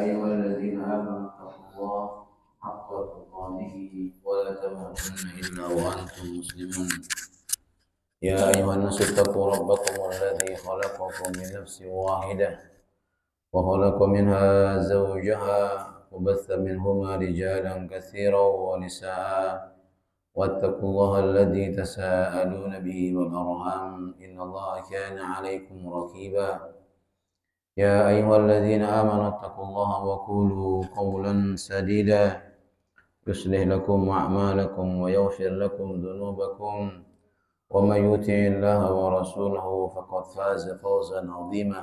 أيها الذين آمنوا اتقوا الله حق تقاته ولا تموتن إلا وأنتم مسلمون. يا أيها الناس اتقوا ربكم الذي خلقكم من نفس واحدة وخلق منها زوجها وبث منهما رجالا كثيرا ونساء واتقوا الله الذي تساءلون به والأرحام إن الله كان عليكم رقيبا. يا أيها الذين آمنوا اتقوا الله وقولوا قولا سديدا يصلح لكم أعمالكم ويغفر لكم ذنوبكم ومن يطع الله ورسوله فقد فاز فوزا عظيما.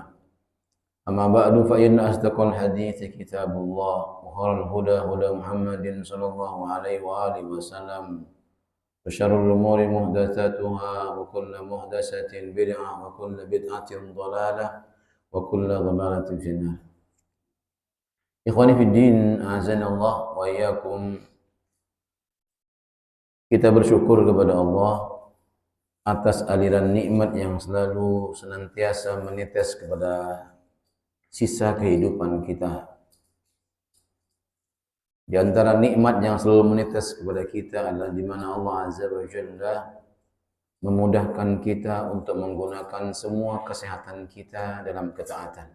أما بعد فإن أصدق الحديث كتاب الله وخير الهدى هدى محمد صلى الله عليه وآله وسلم وشر الأمور محدثاتها وكل محدثة بدعة وكل بدعة ضلالة وكل ضلالة في النار. Ikhwani fi din, azanallah wa iyyakum. Kita bersyukur kepada Allah atas aliran nikmat yang selalu senantiasa menetes kepada sisa kehidupan kita. Di antara nikmat yang selalu menetes kepada kita adalah di mana Allah Azza wa Jalla memudahkan kita untuk menggunakan semua kesehatan kita dalam ketaatan.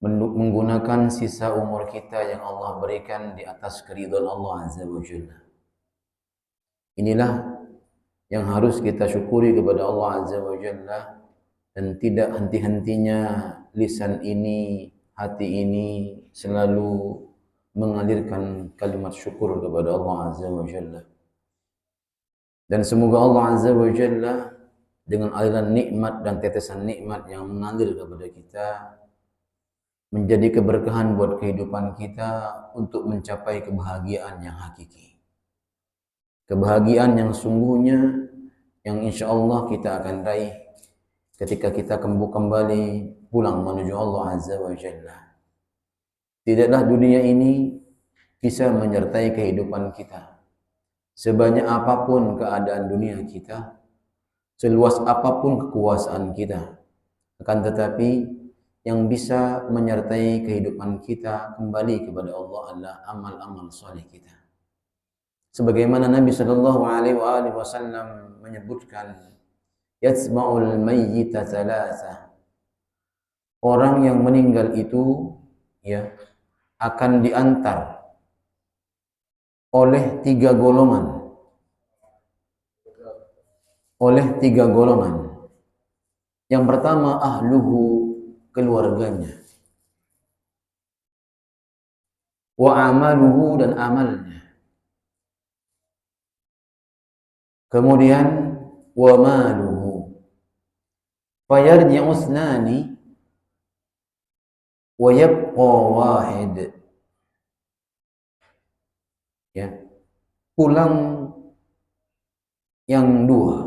Menggunakan sisa umur kita yang Allah berikan di atas keridhaan Allah Azza wa Jalla. Inilah yang harus kita syukuri kepada Allah Azza wa Jalla, dan tidak henti-hentinya lisan ini, hati ini selalu mengalirkan kalimat syukur kepada Allah Azza wa Jalla. Dan semoga Allah Azza wa Jalla dengan aliran nikmat dan tetesan nikmat yang mengalir kepada kita menjadi keberkahan buat kehidupan kita untuk mencapai kebahagiaan yang hakiki. Kebahagiaan yang sungguhnya yang insya Allah kita akan raih ketika kita kembali pulang menuju Allah Azza wa Jalla. Tidaklah dunia ini bisa menyertai kehidupan kita. Sebanyak apapun keadaan dunia kita, seluas apapun kekuasaan kita, akan tetapi yang bisa menyertai kehidupan kita kembali kepada Allah adalah amal-amal saleh kita. Sebagaimana Nabi sallallahu alaihi wasallam menyebutkan, yatsma'ul mayyita thalatha. Orang yang meninggal itu akan diantar oleh tiga golongan. Yang pertama ahluhu, keluarganya. Wa amaluhu, dan amalnya. Kemudian wa maluhu. Fayarji'u ithnani wa yabqa wahid. Pulang yang dua.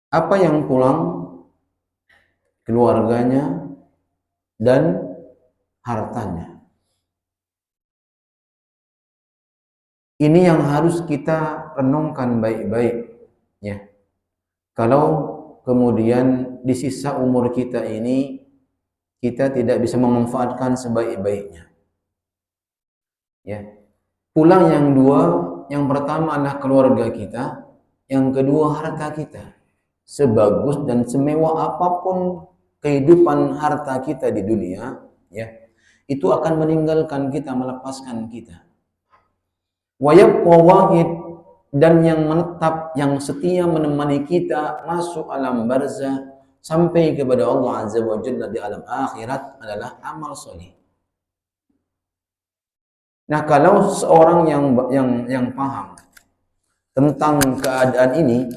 Apa yang pulang? Keluarganya dan hartanya. Ini yang harus kita renungkan baik-baik, ya. Kalau kemudian di sisa umur kita ini kita tidak bisa memanfaatkan sebaik-baiknya, ya. Pulang yang dua, yang pertama adalah keluarga kita, yang kedua harta kita. Sebagus dan semewah apapun kehidupan harta kita di dunia, ya, itu akan meninggalkan kita, melepaskan kita. Wa yabqa wahid, dan yang menetap, yang setia menemani kita masuk alam barzah sampai kepada Allah Azza wa Jalla di alam akhirat adalah amal soleh. Nah, kalau seorang yang paham tentang keadaan ini,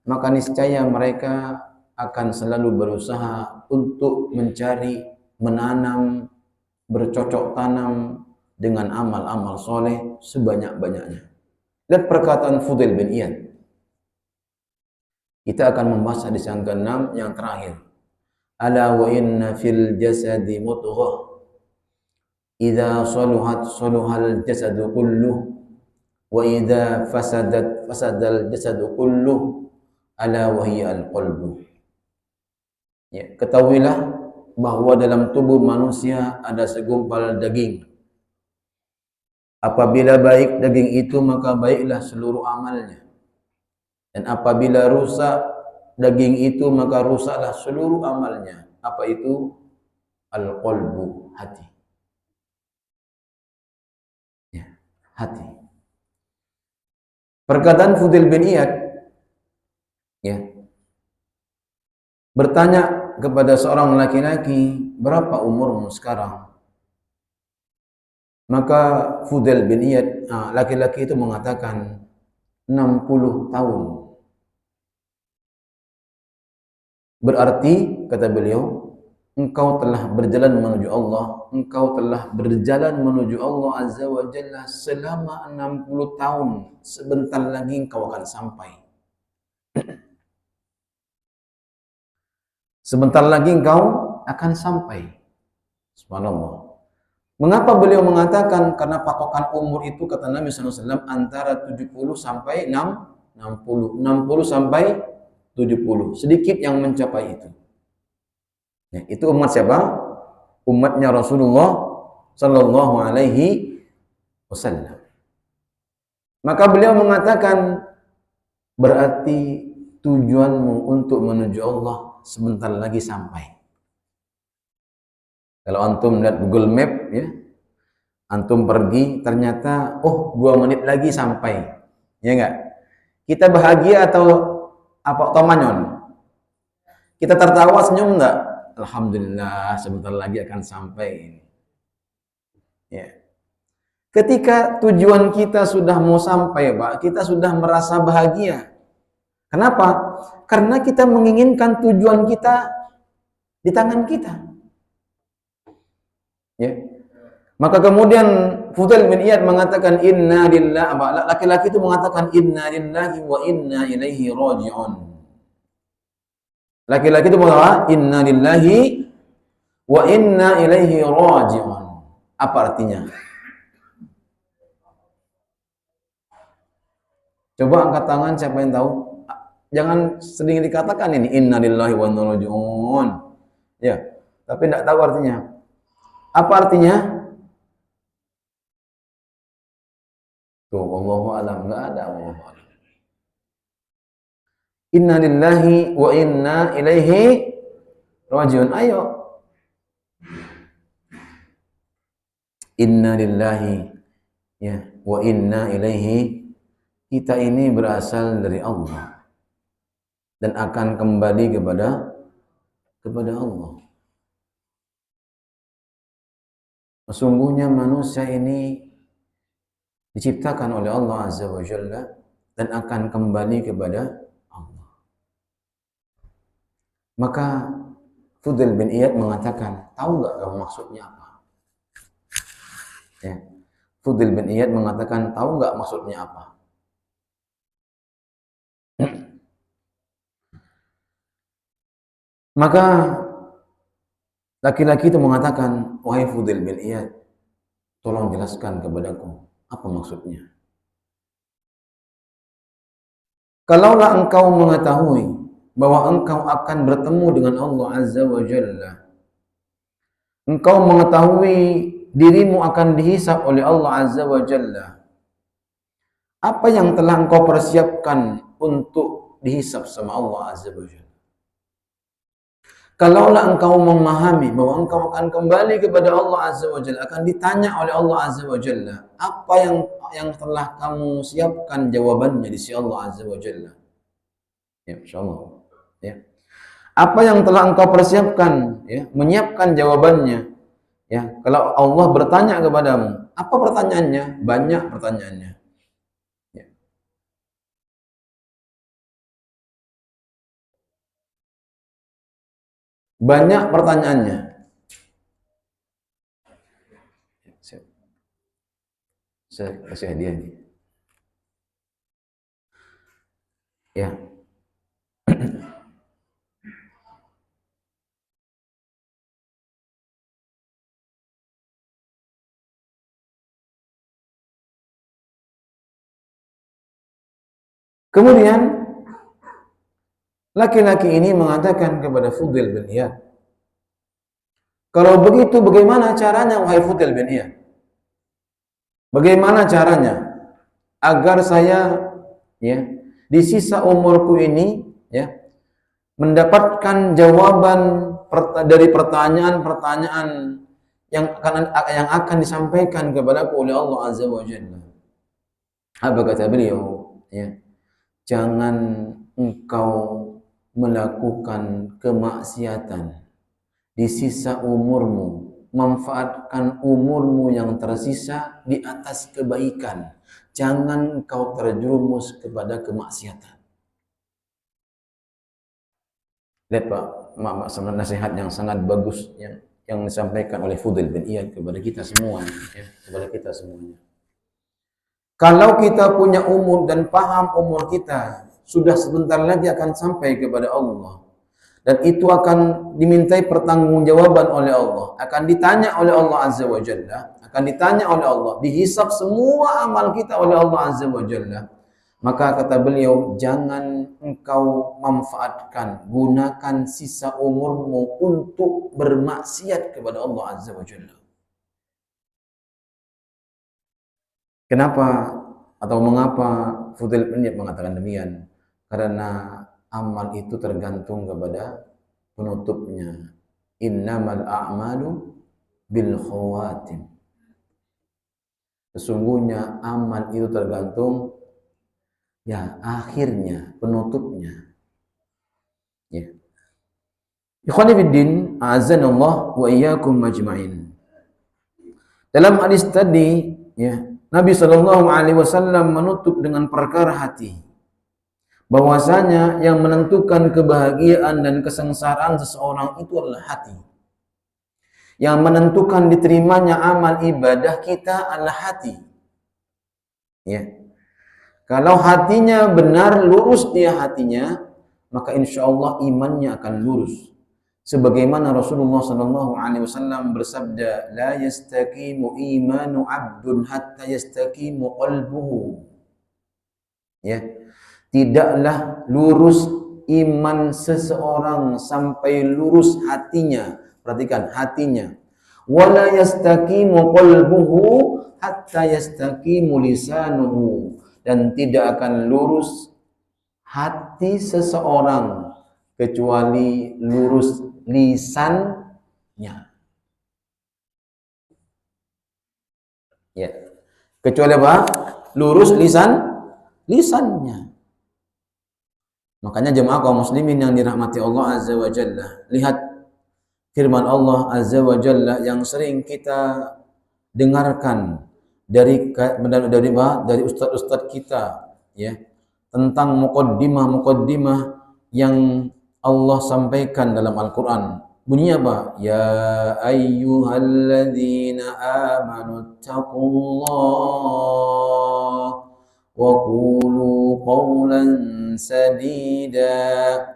maka niscaya mereka akan selalu berusaha untuk mencari, menanam, bercocok tanam dengan amal-amal soleh sebanyak-banyaknya. Lihat perkataan Fudail bin Iyad. Kita akan membahas hadis yang ke-6 yang terakhir. Ala wa inna fil jasadi mudghah. Idza saluhat saluhal jasadu kulluh wa idza fasadat fasadal jasadu kulluh ala wa hiya al-qalbu. Ya, ketahuilah bahwa dalam tubuh manusia ada segumpal daging. Apabila baik daging itu, maka baiklah seluruh amalnya. Dan apabila rusak daging itu, maka rusaklah seluruh amalnya. Apa itu? Al-qalbu, hati. Ya, hati. Perkataan Fudail bin Iyad, ya, bertanya kepada seorang laki-laki, berapa umurmu sekarang? Maka Fudail bin Iyad, laki-laki itu mengatakan 60 tahun. Berarti, kata beliau, engkau telah berjalan menuju Allah, engkau telah berjalan menuju Allah Azza wa Jalla selama 60 tahun. Sebentar lagi engkau akan sampai. Sebentar lagi engkau akan sampai. Subhanallah. Mengapa beliau mengatakan? Karena patokan umur itu kata Nabi SAW antara 70 sampai 60. 60 sampai 70. Sedikit yang mencapai itu. Ya, itu umat siapa? Umatnya Rasulullah Sallallahu Alaihi Wasallam. Maka beliau mengatakan, berarti tujuanmu untuk menuju Allah sebentar lagi sampai. Kalau antum lihat Google Map, ya, antum pergi, ternyata, 2 menit lagi sampai. Ya enggak? Kita bahagia atau manyon? Kita tertawa, senyum enggak? Alhamdulillah, sebentar lagi akan sampai. Ya. Ketika tujuan kita sudah mau sampai, Pak, kita sudah merasa bahagia. Kenapa? Karena kita menginginkan tujuan kita di tangan kita. Ya. Maka kemudian Fudail bin Iyad mengatakan inna lillahi, laki-laki itu mengatakan inna lillahi wa inna ilaihi raji'un. Laki-laki itu mengatakan inna lillahi wa inna ilaihi raji'un. Apa artinya? Coba angkat tangan siapa yang tahu? Jangan sering dikatakan ini inna lillahi wa inna ilaihi raji'un. Ya, tapi tidak tahu artinya. Apa artinya? Tuh, Allahu a'lam, enggak ada Allahu a'lam. Inna lillahi wa inna ilaihi raji'un. Ayo. Inna lillahi, ya, wa inna ilaihi. Kita ini berasal dari Allah dan akan kembali kepada Allah. Sesungguhnya manusia ini diciptakan oleh Allah Azza wa Jalla dan akan kembali kepada Allah. Maka Fudail bin Iyad mengatakan, tahu nggak kamu maksudnya apa? Ya. Fudail bin Iyad mengatakan, tahu nggak maksudnya apa? Maka laki-laki itu mengatakan, wahai Fudail bin Iyad, tolong jelaskan kepadaku, apa maksudnya? Kalaulah engkau mengetahui bahwa engkau akan bertemu dengan Allah Azza wa Jalla, engkau mengetahui dirimu akan dihisab oleh Allah Azza wa Jalla, apa yang telah engkau persiapkan untuk dihisab sama Allah Azza wa Jalla? Kalaulah engkau memahami bahwa engkau akan kembali kepada Allah Azza wa Jalla, akan ditanya oleh Allah Azza wa Jalla, apa yang telah kamu siapkan jawabannya di sisi Allah Azza wa Jalla? Ya, insyaallah. Ya. Apa yang telah engkau persiapkan, ya, menyiapkan jawabannya. Ya, kalau Allah bertanya kepadamu, apa pertanyaannya? Banyak pertanyaannya. Ya. Banyak pertanyaannya. Saya kasih hadiah ini. Ya. Kemudian laki-laki ini mengatakan kepada Fudail bin Iyad, Kalau begitu bagaimana caranya wahai Fudail bin Iyad? Bagaimana caranya agar saya ya di sisa umurku ini ya mendapatkan jawaban dari pertanyaan-pertanyaan yang akan disampaikan kepadaku oleh Allah Azza wa Jalla. Apa kata beliau? Ya, jangan engkau melakukan kemaksiatan di sisa umurmu, manfaatkan umurmu yang tersisa di atas kebaikan. Jangan engkau terjerumus kepada kemaksiatan. Lihat Pak, nasihat yang sangat bagus yang disampaikan oleh Fudail bin Iyad kepada kita semua, ya, kepada kita semuanya. Kalau kita punya umur dan paham umur kita sudah sebentar lagi akan sampai kepada Allah, dan itu akan dimintai pertanggungjawaban oleh Allah, akan ditanya oleh Allah Azza wa Jalla, akan ditanya oleh Allah, dihisab semua amal kita oleh Allah Azza wa Jalla. Maka kata beliau, jangan engkau manfaatkan, gunakan sisa umurmu untuk bermaksiat kepada Allah Azza wa Jalla. Kenapa atau mengapa Fudail bin Iyad mengatakan demikian? Karena amal itu tergantung kepada penutupnya. Innamal a'malu bil khawatim. Sesungguhnya amal itu tergantung ya akhirnya, penutupnya. Ya. Ikhwani fiddin, a'azzanallah wa iyyakum majma'in. Dalam hadis tadi, ya, Nabi SAW menutup dengan perkara hati. Bahwasanya yang menentukan kebahagiaan dan kesengsaraan seseorang itu adalah hati. Yang menentukan diterimanya amal ibadah kita adalah hati. Ya. Kalau hatinya benar, lurus dia hatinya, maka insya Allah imannya akan lurus. Sebagaimana Rasulullah SAW bersabda, la yastaqimu imanu abdun hatta yastaqimu qalbuhu. Ya, tidaklah lurus iman seseorang sampai lurus hatinya. Perhatikan hatinya. Wala yastaqimu qalbuhu hatta yastaqimu lisanuhu. Dan tidak akan lurus hati seseorang kecuali lurus lisannya. Ya. Kecuali apa? Lurus lisannya. Makanya jemaah kaum muslimin yang dirahmati Allah Azza wa Jalla, lihat firman Allah Azza wa Jalla yang sering kita dengarkan dari ustaz-ustaz kita, ya, tentang muqaddimah yang Allah sampaikan dalam Al-Quran. Bunyinya apa? Ya ayyuhalladzina amanu taqullah wa qulu qawlan sadida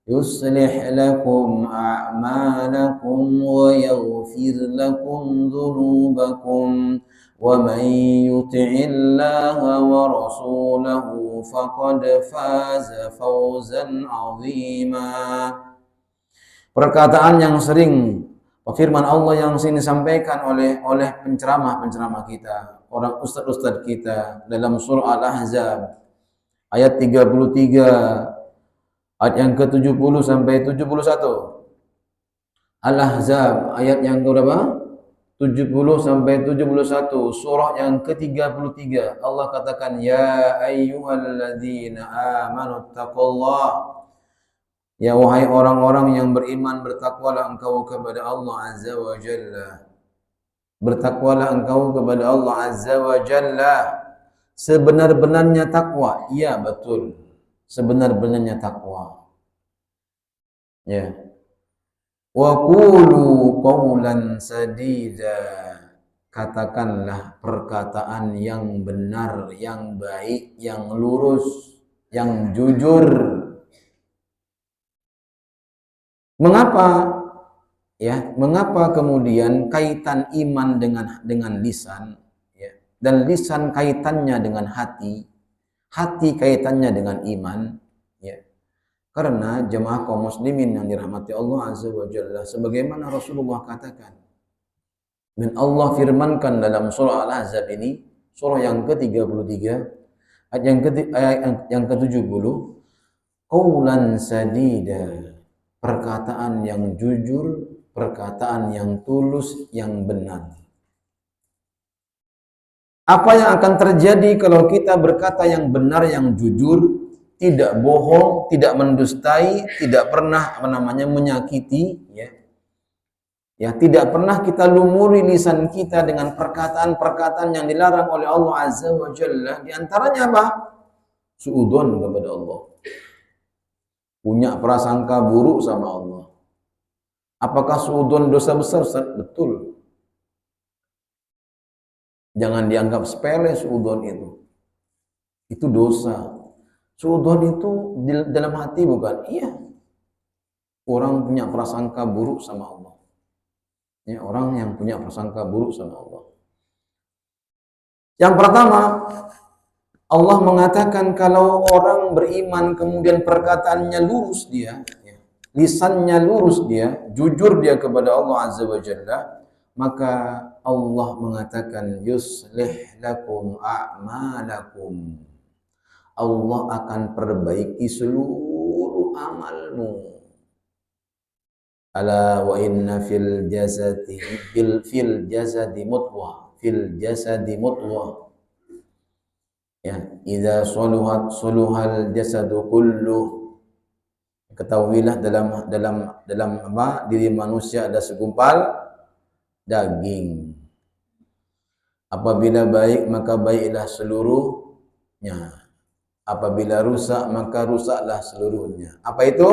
yuslih lakum a'malakum wa yaghfir lakum dhunubakum wa man yuti'illaha wa rasulahu faqad faza fawzan 'azima. Perkataan yang sering, firman Allah yang sering disampaikan oleh penceramah kita, orang ustaz-ustaz kita dalam surah Al-Ahzab ayat 33, ayat yang ke-70 sampai 71. Al-Ahzab ayat yang berapa? 70 sampai 71, surah yang ke-33. Allah katakan, ya ayyuhalladzina amanu taqullah. Ya wahai orang-orang yang beriman, bertakwalah engkau kepada Allah Azza wa Jalla. Bertakwalah engkau kepada Allah Azza wa Jalla. Sebenar-benarnya takwa. Iya betul. Sebenar-benarnya takwa. Ya. Wa qulu qawlan sadida. Katakanlah perkataan yang benar, yang baik, yang lurus, yang jujur. Mengapa? Ya, mengapa kemudian kaitan iman dengan lisan, ya, dan lisan kaitannya dengan hati kaitannya dengan iman, ya. Karena jemaah kaum muslimin yang dirahmati Allah Azza wa Jalla, sebagaimana Rasulullah katakan, dan Allah firmankan dalam surah Al-Ahzab ini, surah yang ke-33, ayat yang ke-70, qaulan sadida, perkataan yang jujur, perkataan yang tulus, yang benar. Apa yang akan terjadi kalau kita berkata yang benar, yang jujur, tidak bohong, tidak mendustai, tidak pernah menyakiti, ya. Ya, tidak pernah kita lumuri lisan kita dengan perkataan-perkataan yang dilarang oleh Allah Azza wa Jalla. Di antaranya apa? Suudzon kepada Allah. Punya prasangka buruk sama Allah. Apakah suudzon dosa besar? Betul. Jangan dianggap sepele suudzon itu. Itu dosa. Suudzon itu dalam hati bukan? Iya. Orang punya prasangka buruk sama Allah. Ya, orang yang punya prasangka buruk sama Allah. Yang pertama, Allah mengatakan kalau orang beriman kemudian perkataannya lurus dia, ya, lisannya lurus dia, jujur dia kepada Allah Azza wa Jalla, maka Allah mengatakan yuslih lakum a'malakum. Allah akan perbaiki seluruh amalmu. Ala wa inna fil jasadi mudghah. Ya, idza suluhal jasadu kulluh. Ketahuilah dalam apa? Diri manusia ada segumpal daging. Apabila baik maka baiklah seluruhnya. Apabila rusak maka rusaklah seluruhnya. Apa itu?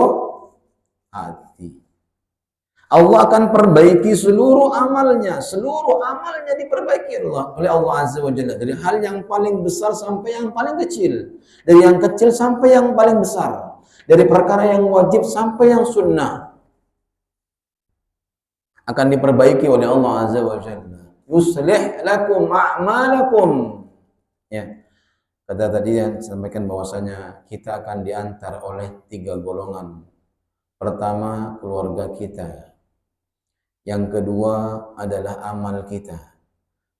Hati. Allah akan perbaiki seluruh amalnya diperbaiki oleh Allah Azza wa Jalla, dari hal yang paling besar sampai yang paling kecil, dari yang kecil sampai yang paling besar, dari perkara yang wajib sampai yang sunnah akan diperbaiki oleh Allah Azza wa Jalla. Yuslih lakum a'malakum. Ya, kata tadi yang sampaikan bahwasanya kita akan diantar oleh 3 golongan. Pertama, keluarga kita. Yang kedua adalah amal kita.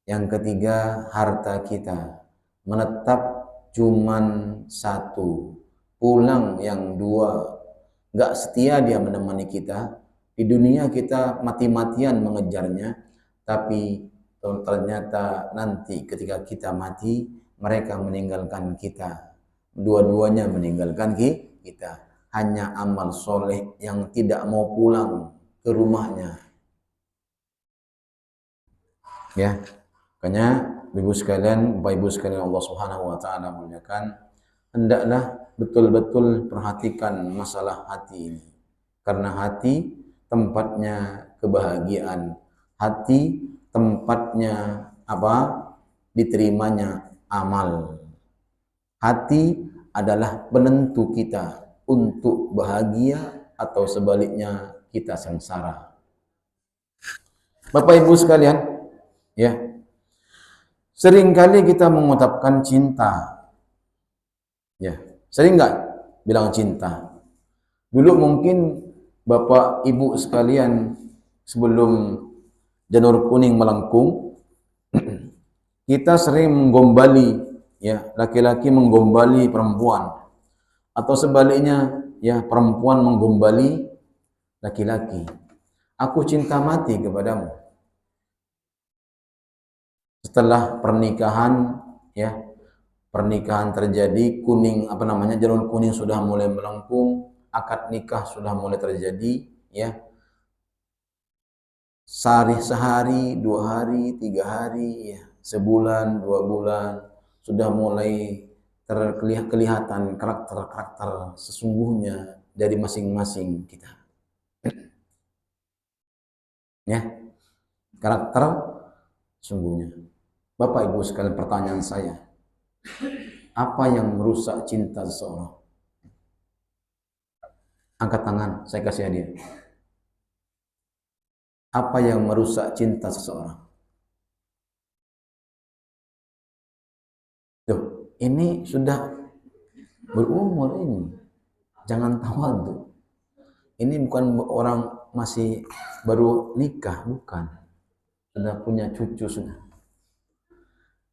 Yang ketiga, harta kita. Menetap cuman 1, pulang yang 2. Gak setia dia menemani kita. Di dunia kita mati-matian mengejarnya, tapi ternyata nanti ketika kita mati, mereka meninggalkan kita. Dua-duanya meninggalkan kita. Hanya amal soleh yang tidak mau pulang ke rumahnya. Ya, makanya Ibu sekalian, Bapak Ibu sekalian Allah Subhanahu wa taala muliakan, hendaklah betul-betul perhatikan masalah hati ini. Karena hati tempatnya kebahagiaan. Hati tempatnya apa? Diterimanya amal. Hati adalah penentu kita untuk bahagia atau sebaliknya kita sengsara. Bapak Ibu sekalian, ya, seringkali kita mengungkapkan cinta. Ya, sering nggak bilang cinta? Dulu mungkin Bapak Ibu sekalian sebelum janur kuning melengkung, kita sering menggombali, ya, laki-laki menggombali perempuan, atau sebaliknya, ya, perempuan menggombali laki-laki. Aku cinta mati kepadamu. Setelah pernikahan, ya, pernikahan terjadi, janur kuning sudah mulai melengkung, akad nikah sudah mulai terjadi, ya. Sehari, 2 hari, 3 hari, ya, sebulan, 2 bulan, sudah mulai kelihatan karakter sesungguhnya dari masing-masing kita. Ya, karakter sesungguhnya. Bapak Ibu sekalian, pertanyaan saya, apa yang merusak cinta seseorang? Angkat tangan, saya kasih hadiah. Apa yang merusak cinta seseorang? Tuh, ini sudah berumur ini. Jangan tawadhu. Ini bukan orang masih baru nikah, bukan. Sudah punya cucu sudah.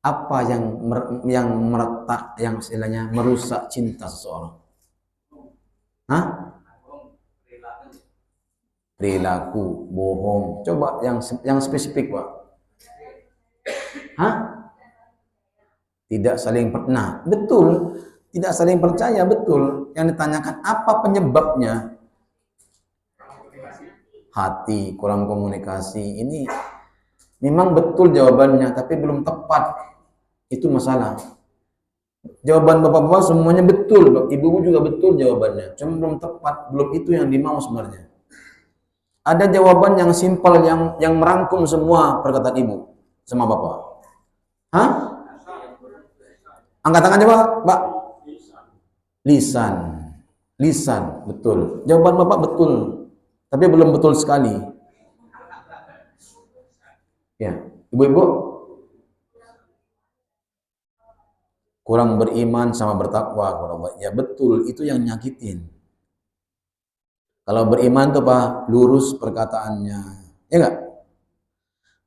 Apa yang meretak, yang istilahnya merusak cinta seseorang? Hah? Perilaku, bohong. Coba yang spesifik, Pak. Hah? Tidak saling pernah. Betul. Tidak saling percaya, betul. Yang ditanyakan apa penyebabnya? Hati, kurang komunikasi. Ini memang betul jawabannya, tapi belum tepat. Itu masalah. Jawaban bapak-bapak semuanya betul, ibu-ibu juga betul jawabannya. Cuma belum tepat, belum itu yang dimau sebenarnya. Ada jawaban yang simpel, yang merangkum semua perkataan ibu sama bapak. Hah? Angkat tangan coba, Pak. Lisan. Lisan, betul. Jawaban bapak betul, tapi belum betul sekali. Ya, ibu-ibu kurang beriman sama bertakwa. Ya betul, itu yang nyakitin. Kalau beriman tuh Pak, lurus perkataannya. Ya enggak?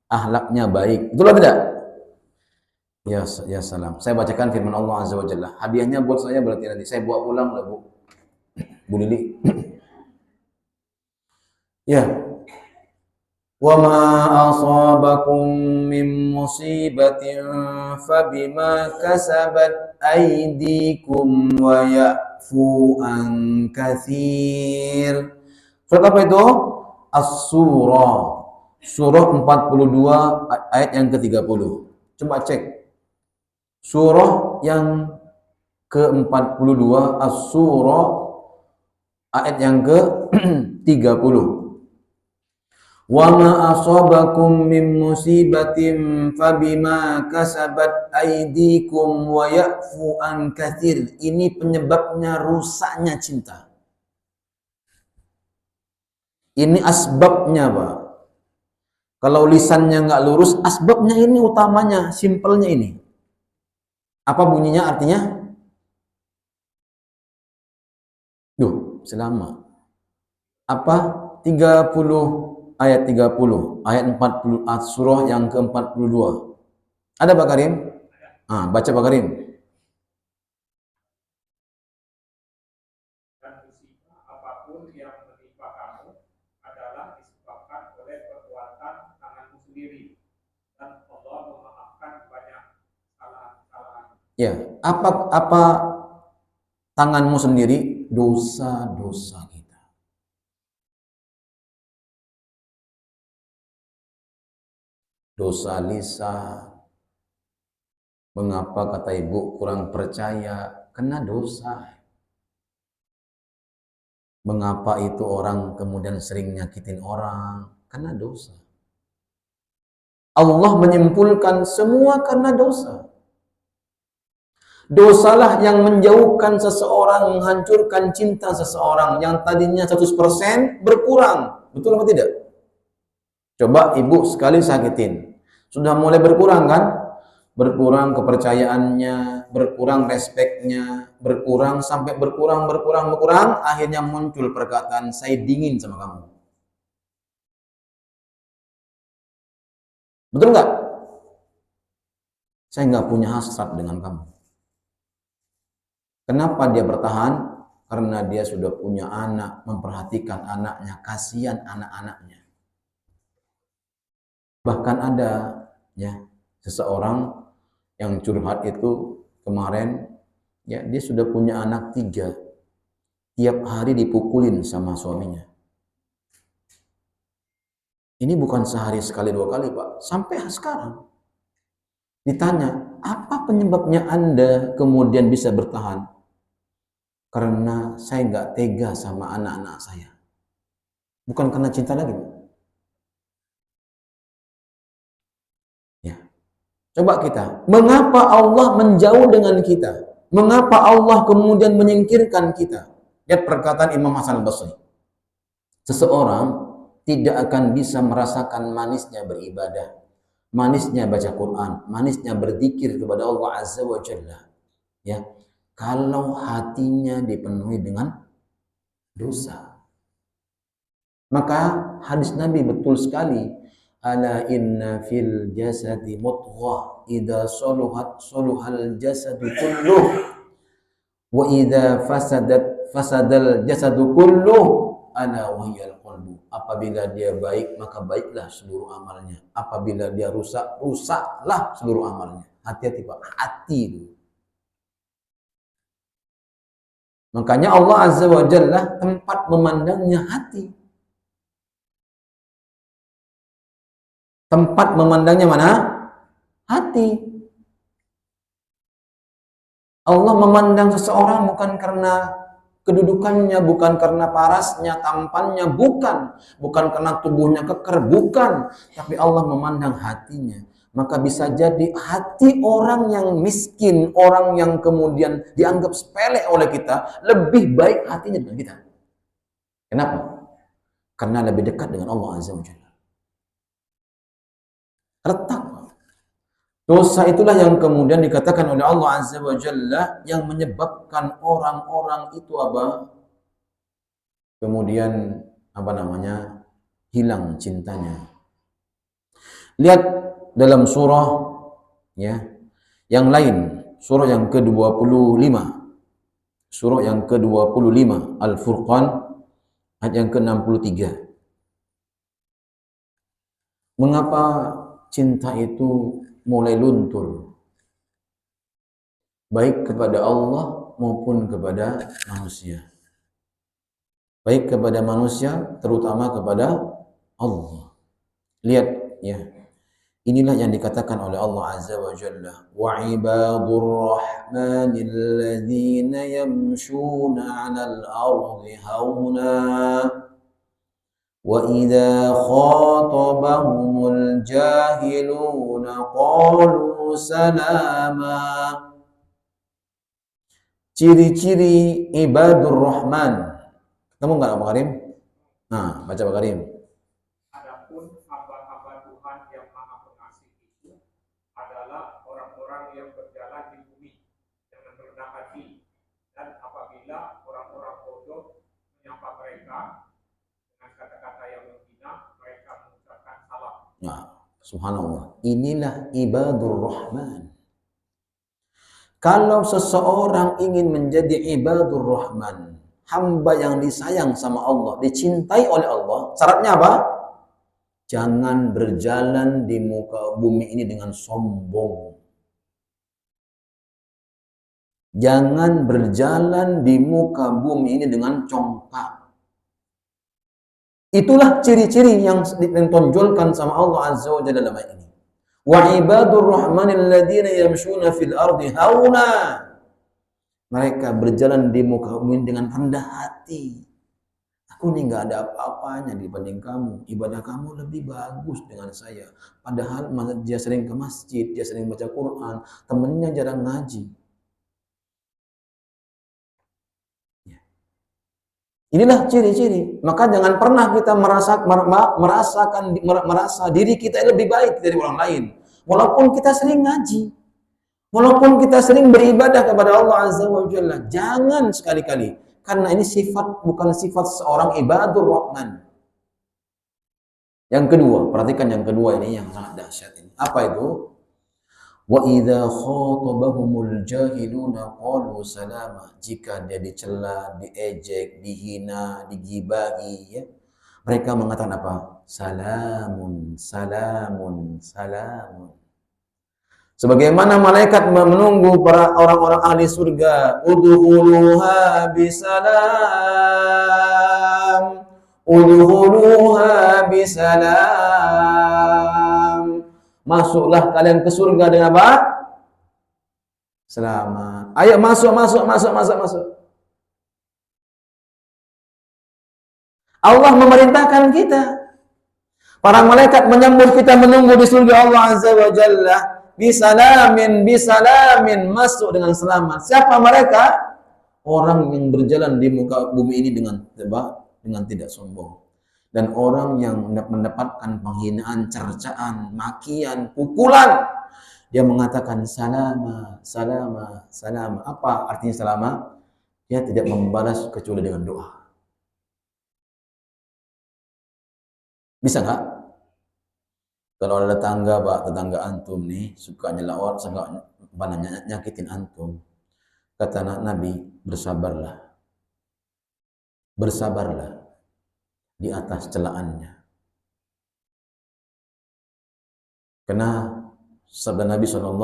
Akhlaknya baik. Betul atau tidak? Ya salam. Saya bacakan firman Allah Azza wa Jalla. Hadiahnya buat saya berarti nanti. Saya bawa pulang lah, Bu. Bu Lili. Ya. Wa ma asabakum min musibatin fabima kasabat aydikum wa ya'fu an katsir. Surat apa itu? As-Surah. Surah 42 ayat yang ke-30. Coba cek. Surah yang ke-42 As-Surah ayat yang ke-30. Wa ma asabakum min musibatin fabima kasabat aydikum wa ya'fu an katsir. Ini penyebabnya rusaknya cinta. Ini asbabnya, Pak. Kalau lisannya nggak lurus, asbabnya ini utamanya, simpelnya ini. Apa bunyinya artinya? Duh, selama. Apa? 30 ayat 30, ayat 40, surah yang ke-42. Ada Pak Karim? Baca Pak Karim. Dan musibah apapun yang menimpa kamu adalah disebabkan oleh perbuatan tanganmu sendiri. Dan Allah memaafkan banyak kesalahan-kesalahan. Ya, apa tanganmu sendiri? Dosa-dosa kita. Dosa lisan. Mengapa kata ibu kurang percaya? Kena dosa. Mengapa itu orang kemudian sering nyakitin orang? Kena dosa. Allah menyimpulkan semua karena dosa. Dosalah yang menjauhkan seseorang, menghancurkan cinta seseorang yang tadinya 100% berkurang. Betul apa tidak? Coba ibu sekali sakitin. Sudah mulai berkurang kan? Berkurang kepercayaannya, berkurang respeknya, berkurang sampai berkurang, akhirnya muncul perkataan, saya dingin sama kamu. Betul nggak? Saya nggak punya hasrat dengan kamu. Kenapa dia bertahan? Karena dia sudah punya anak, memperhatikan anaknya, kasihan anak-anaknya. Bahkan ada ya seseorang yang curhat itu kemarin, ya dia sudah punya anak 3, tiap hari dipukulin sama suaminya. Ini bukan sehari sekali 2 kali Pak, sampai sekarang. Ditanya, apa penyebabnya Anda kemudian bisa bertahan? Karena saya nggak tega sama anak-anak saya. Bukan karena cinta lagi. Ya. Coba kita, mengapa Allah menjauh dengan kita? Mengapa Allah kemudian menyingkirkan kita? Lihat perkataan Imam Hasan Al-Basri. Seseorang tidak akan bisa merasakan manisnya beribadah, manisnya baca Quran, manisnya berzikir kepada Allah Azza wa Jalla. Ya, kalau hatinya dipenuhi dengan dosa. Maka hadis Nabi betul sekali, ala inna fil jasadi mudghah idza saluhat saluhal jasadu kulluh wa idza fasadal jasadu kulluh ana wahyal qalbu. Apabila dia baik maka baiklah seluruh amalnya, apabila dia rusak rusaklah seluruh amalnya. Hati-hati Pak, hati itu. Makanya Allah Azza wa Jalla tempat memandangnya hati. Tempat memandangnya mana? Hati. Allah memandang seseorang bukan karena kedudukannya, bukan karena parasnya, tampannya, bukan karena tubuhnya keker, bukan, tapi Allah memandang hatinya. Maka bisa jadi hati orang yang miskin, orang yang kemudian dianggap sepele oleh kita, lebih baik hatinya dengan kita. Kenapa? Karena lebih dekat dengan Allah Azza wa Jalla. Retak. Dosa itulah yang kemudian dikatakan oleh Allah Azza wa Jalla yang menyebabkan orang-orang itu apa? Kemudian hilang cintanya. Lihat dalam surah ya yang lain, surah yang ke-25. Surah yang ke-25 Al-Furqan ayat yang ke-63. Mengapa cinta itu mulai luntur, baik kepada Allah maupun kepada manusia. Baik kepada manusia, terutama kepada Allah. Lihat ya, inilah yang dikatakan oleh Allah Azza wa Jalla, wa ibadur rahmanil ladzina yamshuna 'alal ardi hauna wa idza khatabahumul jahiluna qalu salama. Ciri-ciri ibadur rahman. Ketemu enggak Pak Karim? Nah, baca Pak Karim. Adapun hamba-hamba Tuhan yang Maha Pengasih itu adalah orang-orang yang berjalan di bumi dengan rendah hati, dan apabila orang-orang bodoh menyapa mereka dengan kata-kata yang menghina, mereka mengucapkan salam. Nah, subhanallah. Inilah ibadur rahman. Kalau seseorang ingin menjadi ibadur rahman, hamba yang disayang sama Allah, dicintai oleh Allah, syaratnya apa? Jangan berjalan di muka bumi ini dengan sombong. Jangan berjalan di muka bumi ini dengan congkak. Itulah ciri-ciri yang ditonjolkan sama Allah Azza wa Jalla dalam ayat ini. Wa ibadur rahmanil ladzina yamshuna fil ardi hauna. Mereka berjalan di muka bumi dengan rendah hati. Aku ini nggak ada apa-apanya dibanding kamu. Ibadah kamu lebih bagus dengan saya. Padahal dia sering ke masjid, dia sering baca Quran, temennya jarang ngaji. Inilah ciri-ciri. Maka jangan pernah kita merasa diri kita lebih baik dari orang lain. Walaupun kita sering ngaji, walaupun kita sering beribadah kepada Allah Azza wa Jalla, jangan sekali-kali. Karena ini bukan sifat seorang ibadur rahman. Yang kedua, perhatikan yang kedua ini yang sangat dahsyat ini. Apa itu? Wa idza khatabahumul jahiluna qalu salama. Jika dia dicela, diejek, dihina, digibahi, ya, mereka mengatakan apa? Salamun, salamun, salamun. Sebagaimana malaikat menunggu para orang-orang ahli surga, udkhuluha bisalam, udkhuluha bisalam. Masuklah kalian ke surga dengan apa? Selamat. Ayo masuk. Allah memerintahkan kita. Para malaikat menyambut kita menunggu di surga Allah Azza wa Jalla. Bisalamin, masuk dengan selamat. Siapa mereka? Orang yang berjalan di muka bumi ini dengan tidak sombong. Dan orang yang mendapatkan penghinaan, cercaan, makian, pukulan, dia mengatakan salama. Apa artinya salama? Dia tidak membalas kecuali dengan doa. Bisa nggak? Kalau ada tetangga, Pak, tetangga antum nih suka nyelawat, suka nyakitin antum. Kata Nabi, bersabarlah. Bersabarlah di atas celaannya. Karena sabda Nabi SAW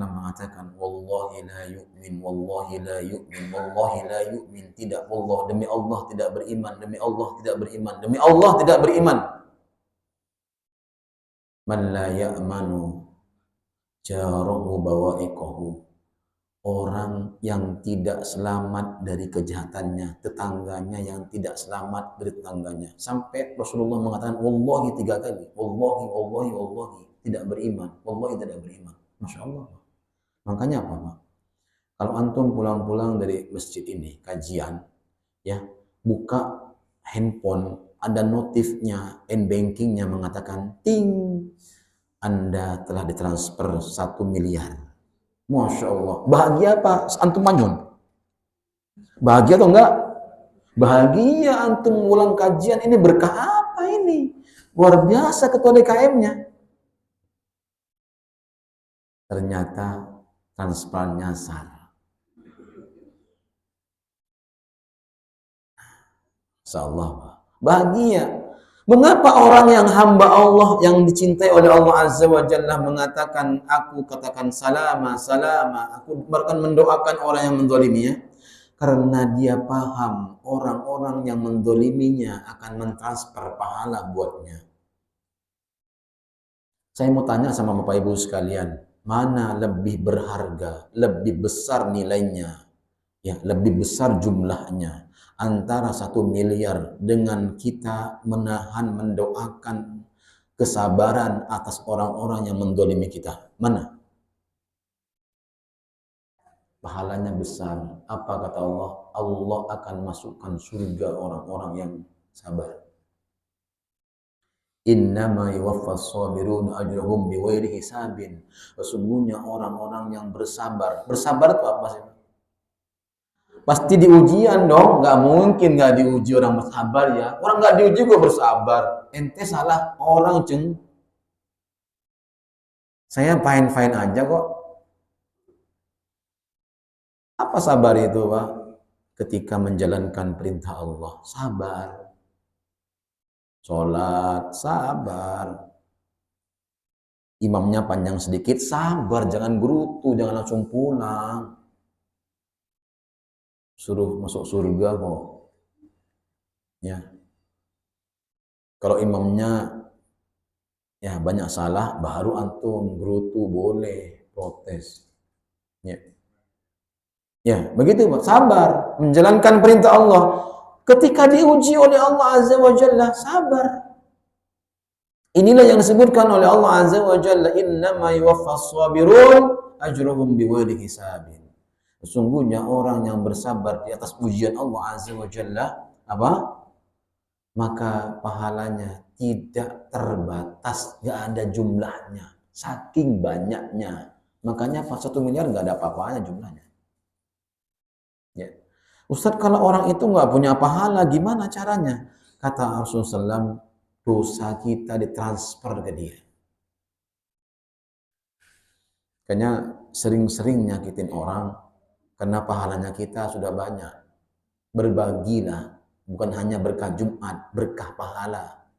mengatakan, wallahi la yu'min, wallahi la yu'min, wallahi la yu'min. Tidak, wallah, demi Allah tidak beriman, demi Allah tidak beriman, demi Allah tidak beriman. Man la ya'manu jarahu bawa'iqahu. Orang yang tidak selamat dari kejahatannya, tetangganya yang tidak selamat dari tetangganya. Sampai Rasulullah mengatakan, wallahi 3 kali. Wallahi, wallahi, wallahi. Tidak beriman. Wallahi tidak beriman. Masya Allah. Makanya apa, Pak? Kalau antum pulang-pulang dari masjid ini, kajian, ya, buka handphone, ada notifnya, n-bankingnya mengatakan, ting, Anda telah ditransfer 1 miliar. Masya Allah. Bahagia apa? Antum manyun? Bahagia atau enggak? Bahagia antum ulang kajian ini, berkah apa ini? Luar biasa ketua DKM-nya. Ternyata transfernya salah. Insyaallah, Pak. Bahagia. Mengapa orang yang hamba Allah yang dicintai oleh Allah Azza wa Jalla mengatakan, aku katakan salama, salama, aku bahkan mendoakan orang yang mendoliminya? Karena dia paham orang-orang yang mendoliminya akan mentransfer pahala buatnya. Saya mau tanya sama Bapak Ibu sekalian, mana lebih berharga, lebih besar nilainya, ya, lebih besar jumlahnya, antara 1 miliar dengan kita menahan, mendoakan kesabaran atas orang-orang yang mendolimi kita? Mana? Pahalanya besar. Apa kata Allah? Allah akan masukkan surga orang-orang yang sabar. Innama yuwaffas sabiruna ajrahum bighairi hisabin. Sesungguhnya orang-orang yang bersabar. Bersabar itu apa sih? Pasti diujian dong, nggak mungkin nggak diuji orang bersabar ya. Orang nggak diuji gue bersabar. Ente salah orang, ceng. Saya fine-fine aja kok. Apa sabar itu, Pak? Ketika menjalankan perintah Allah, sabar. Sholat, sabar. Imamnya panjang sedikit, sabar. Jangan gerutu, jangan langsung pulang. Suruh masuk surga kok. Ya. Kalau imamnya ya banyak salah, baru antum gerutu, boleh protes. Ya. Ya, begitu Pak. Sabar menjalankan perintah Allah. Ketika diuji oleh Allah Azza wa Jalla, sabar. Inilah yang disebutkan oleh Allah Azza wa Jalla, innama yuwaffas sabirun ajruhum bighairi hisabin. Sesungguhnya orang yang bersabar di atas ujian Allah Azza wa Jalla, apa? Maka pahalanya tidak terbatas, nggak ada jumlahnya, saking banyaknya. Makanya 1 miliar nggak ada apa-apanya jumlahnya. Ya. Ustadz, kalau orang itu nggak punya pahala, gimana caranya? Kata Rasulullah SAW, dosa kita ditransfer ke dia. Kayaknya sering-sering nyakitin orang, karena pahalanya kita sudah banyak. Berbagilah, bukan hanya berkah Jumat, berkah pahala.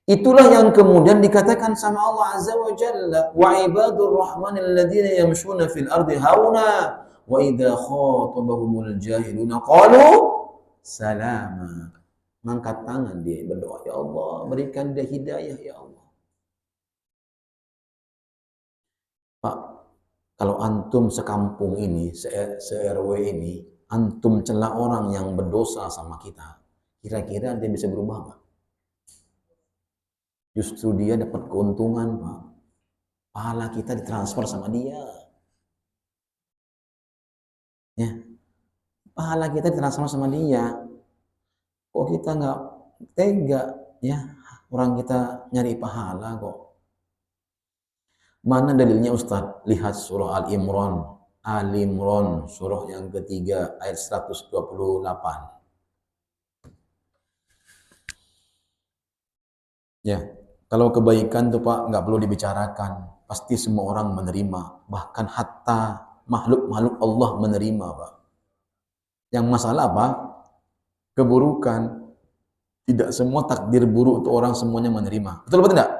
Itulah yang kemudian dikatakan sama Allah Azza wa Jalla, wa ibadur rahmanil ladzina yamshuna fil ardi hauna wa idza khatabahumul jahiluna qalu salama. Mengangkat tangan dia berdoa, ya Allah, berikan dia hidayah ya Allah. Pak, kalau antum sekampung ini, se-RW ini, antum celah orang yang berdosa sama kita, kira-kira dia bisa berubah nggak? Justru dia dapat keuntungan, Pak. Pahala kita ditransfer sama dia. Ya. Pahala kita ditransfer sama dia. Kok kita nggak tega, ya? Orang kita nyari pahala kok. Mana dalilnya Ustaz? Lihat surah Al-Imran. Al-Imran, surah yang ketiga, ayat 128. Ya, kalau kebaikan tuh Pak nggak perlu dibicarakan, pasti semua orang menerima, bahkan hatta makhluk-makhluk Allah menerima Pak. Yang masalah apa? Keburukan. Tidak semua takdir buruk untuk orang semuanya menerima. Betul apa tidak?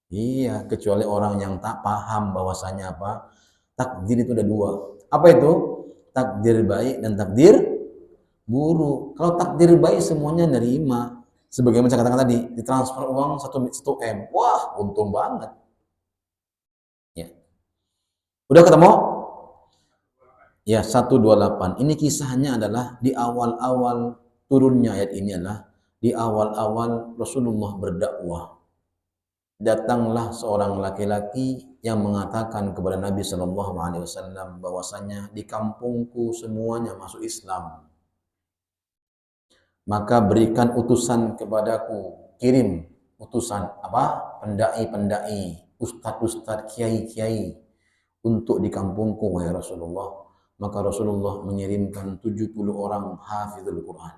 Iya, kecuali orang yang tak paham bahwasanya apa? Takdir itu ada dua. Apa itu? Takdir baik dan takdir buruk. Kalau takdir baik semuanya nerima. Sebagaimana saya katakan tadi, ditransfer uang 1 M. Wah, untung banget. Ya. Udah ketemu? Ya, 128. Ini kisahnya adalah di awal-awal turunnya ayat ini adalah di awal-awal Rasulullah berdakwah. Datanglah seorang laki-laki yang mengatakan kepada Nabi Shallallahu Alaihi Wasallam bahwasanya di kampungku semuanya masuk Islam. Maka berikan utusan kepadaku, kirim utusan apa? Pendai-pendai, ustadz-ustadz, kiai-kiai untuk di kampungku wahai Rasulullah. Maka Rasulullah mengirimkan 70 orang hafizul Quran.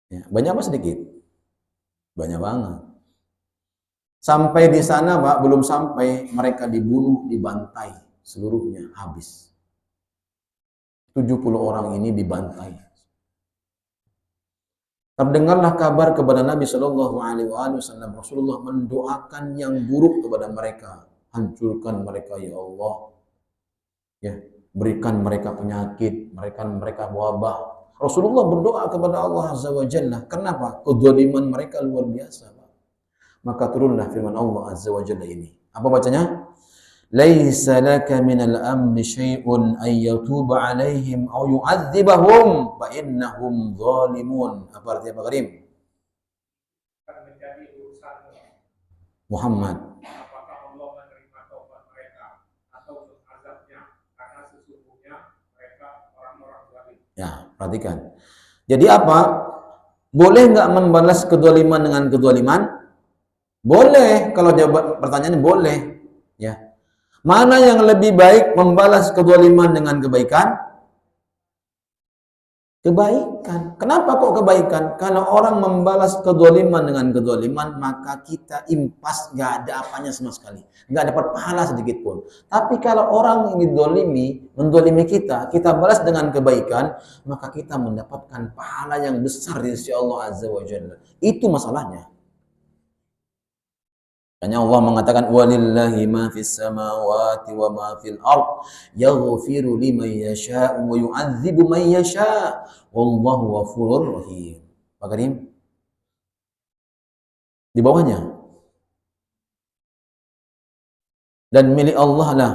Ya, banyak apa sedikit? Banyak banget. Sampai di sana Pak, belum sampai mereka dibunuh, dibantai seluruhnya habis. 70 orang ini dibantai. Terdengarlah kabar kepada Nabi Shallallahu Alaihi Wasallam. Rasulullah mendoakan yang buruk kepada mereka, hancurkan mereka ya Allah. Ya, berikan mereka penyakit, berikan mereka wabah. Rasulullah berdoa kepada Allah Azza wa Jalla. Kenapa? Kedzaliman mereka luar biasa. Maka turunlah firman Allah Azza wa Jalla ini. Apa bacanya? Laisa laka minal amri syai'un ay yatuba alaihim aw yu'adzibahum fa innahum zalimun. Apa artinya Pak Karim? Akan menjadi urusanmu Muhammad. apakah Allah menerima taubat mereka atau mengazabnya, karena sesungguhnya mereka orang-orang zalim. Ya, perhatikan. Jadi apa? Boleh nggak membalas kedzaliman dengan kedzaliman? Boleh. Kalau jawab pertanyaannya boleh. Ya. Mana yang lebih baik membalas kedzaliman dengan kebaikan? Kebaikan. Kenapa kok kebaikan? Kalau orang membalas kedzaliman dengan kedzaliman, maka kita impas, nggak ada apanya sama sekali. Nggak dapat pahala sedikit pun. Tapi kalau orang ini mendolimi kita, kita balas dengan kebaikan, maka kita mendapatkan pahala yang besar di sisi Allah Azza wa Jalla. Itu masalahnya. Hanya Allah mengatakan walillahi ma fis samawati wa ma fil ard yaghfiru liman yasha wa yu'adzibu man yasha wallahu ghafurur rahim. Pak Karim di bawahnya. Dan milik Allah lah.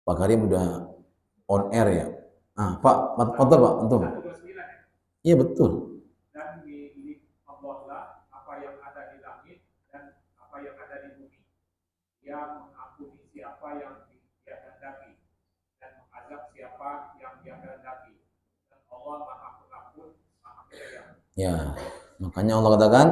Pak Karim udah on air ya. Ah, Pak, betul Pak, antum. Iya betul. Dan milik Allah lah apa yang ada di langit dan apa yang ada di bumi. Dia mengampuni siapa yang dia kehendaki dan mengazab siapa yang dia kehendaki. Dan Allah Maha Pengampun, Maha Penyayang. Ya, makanya Allah katakan,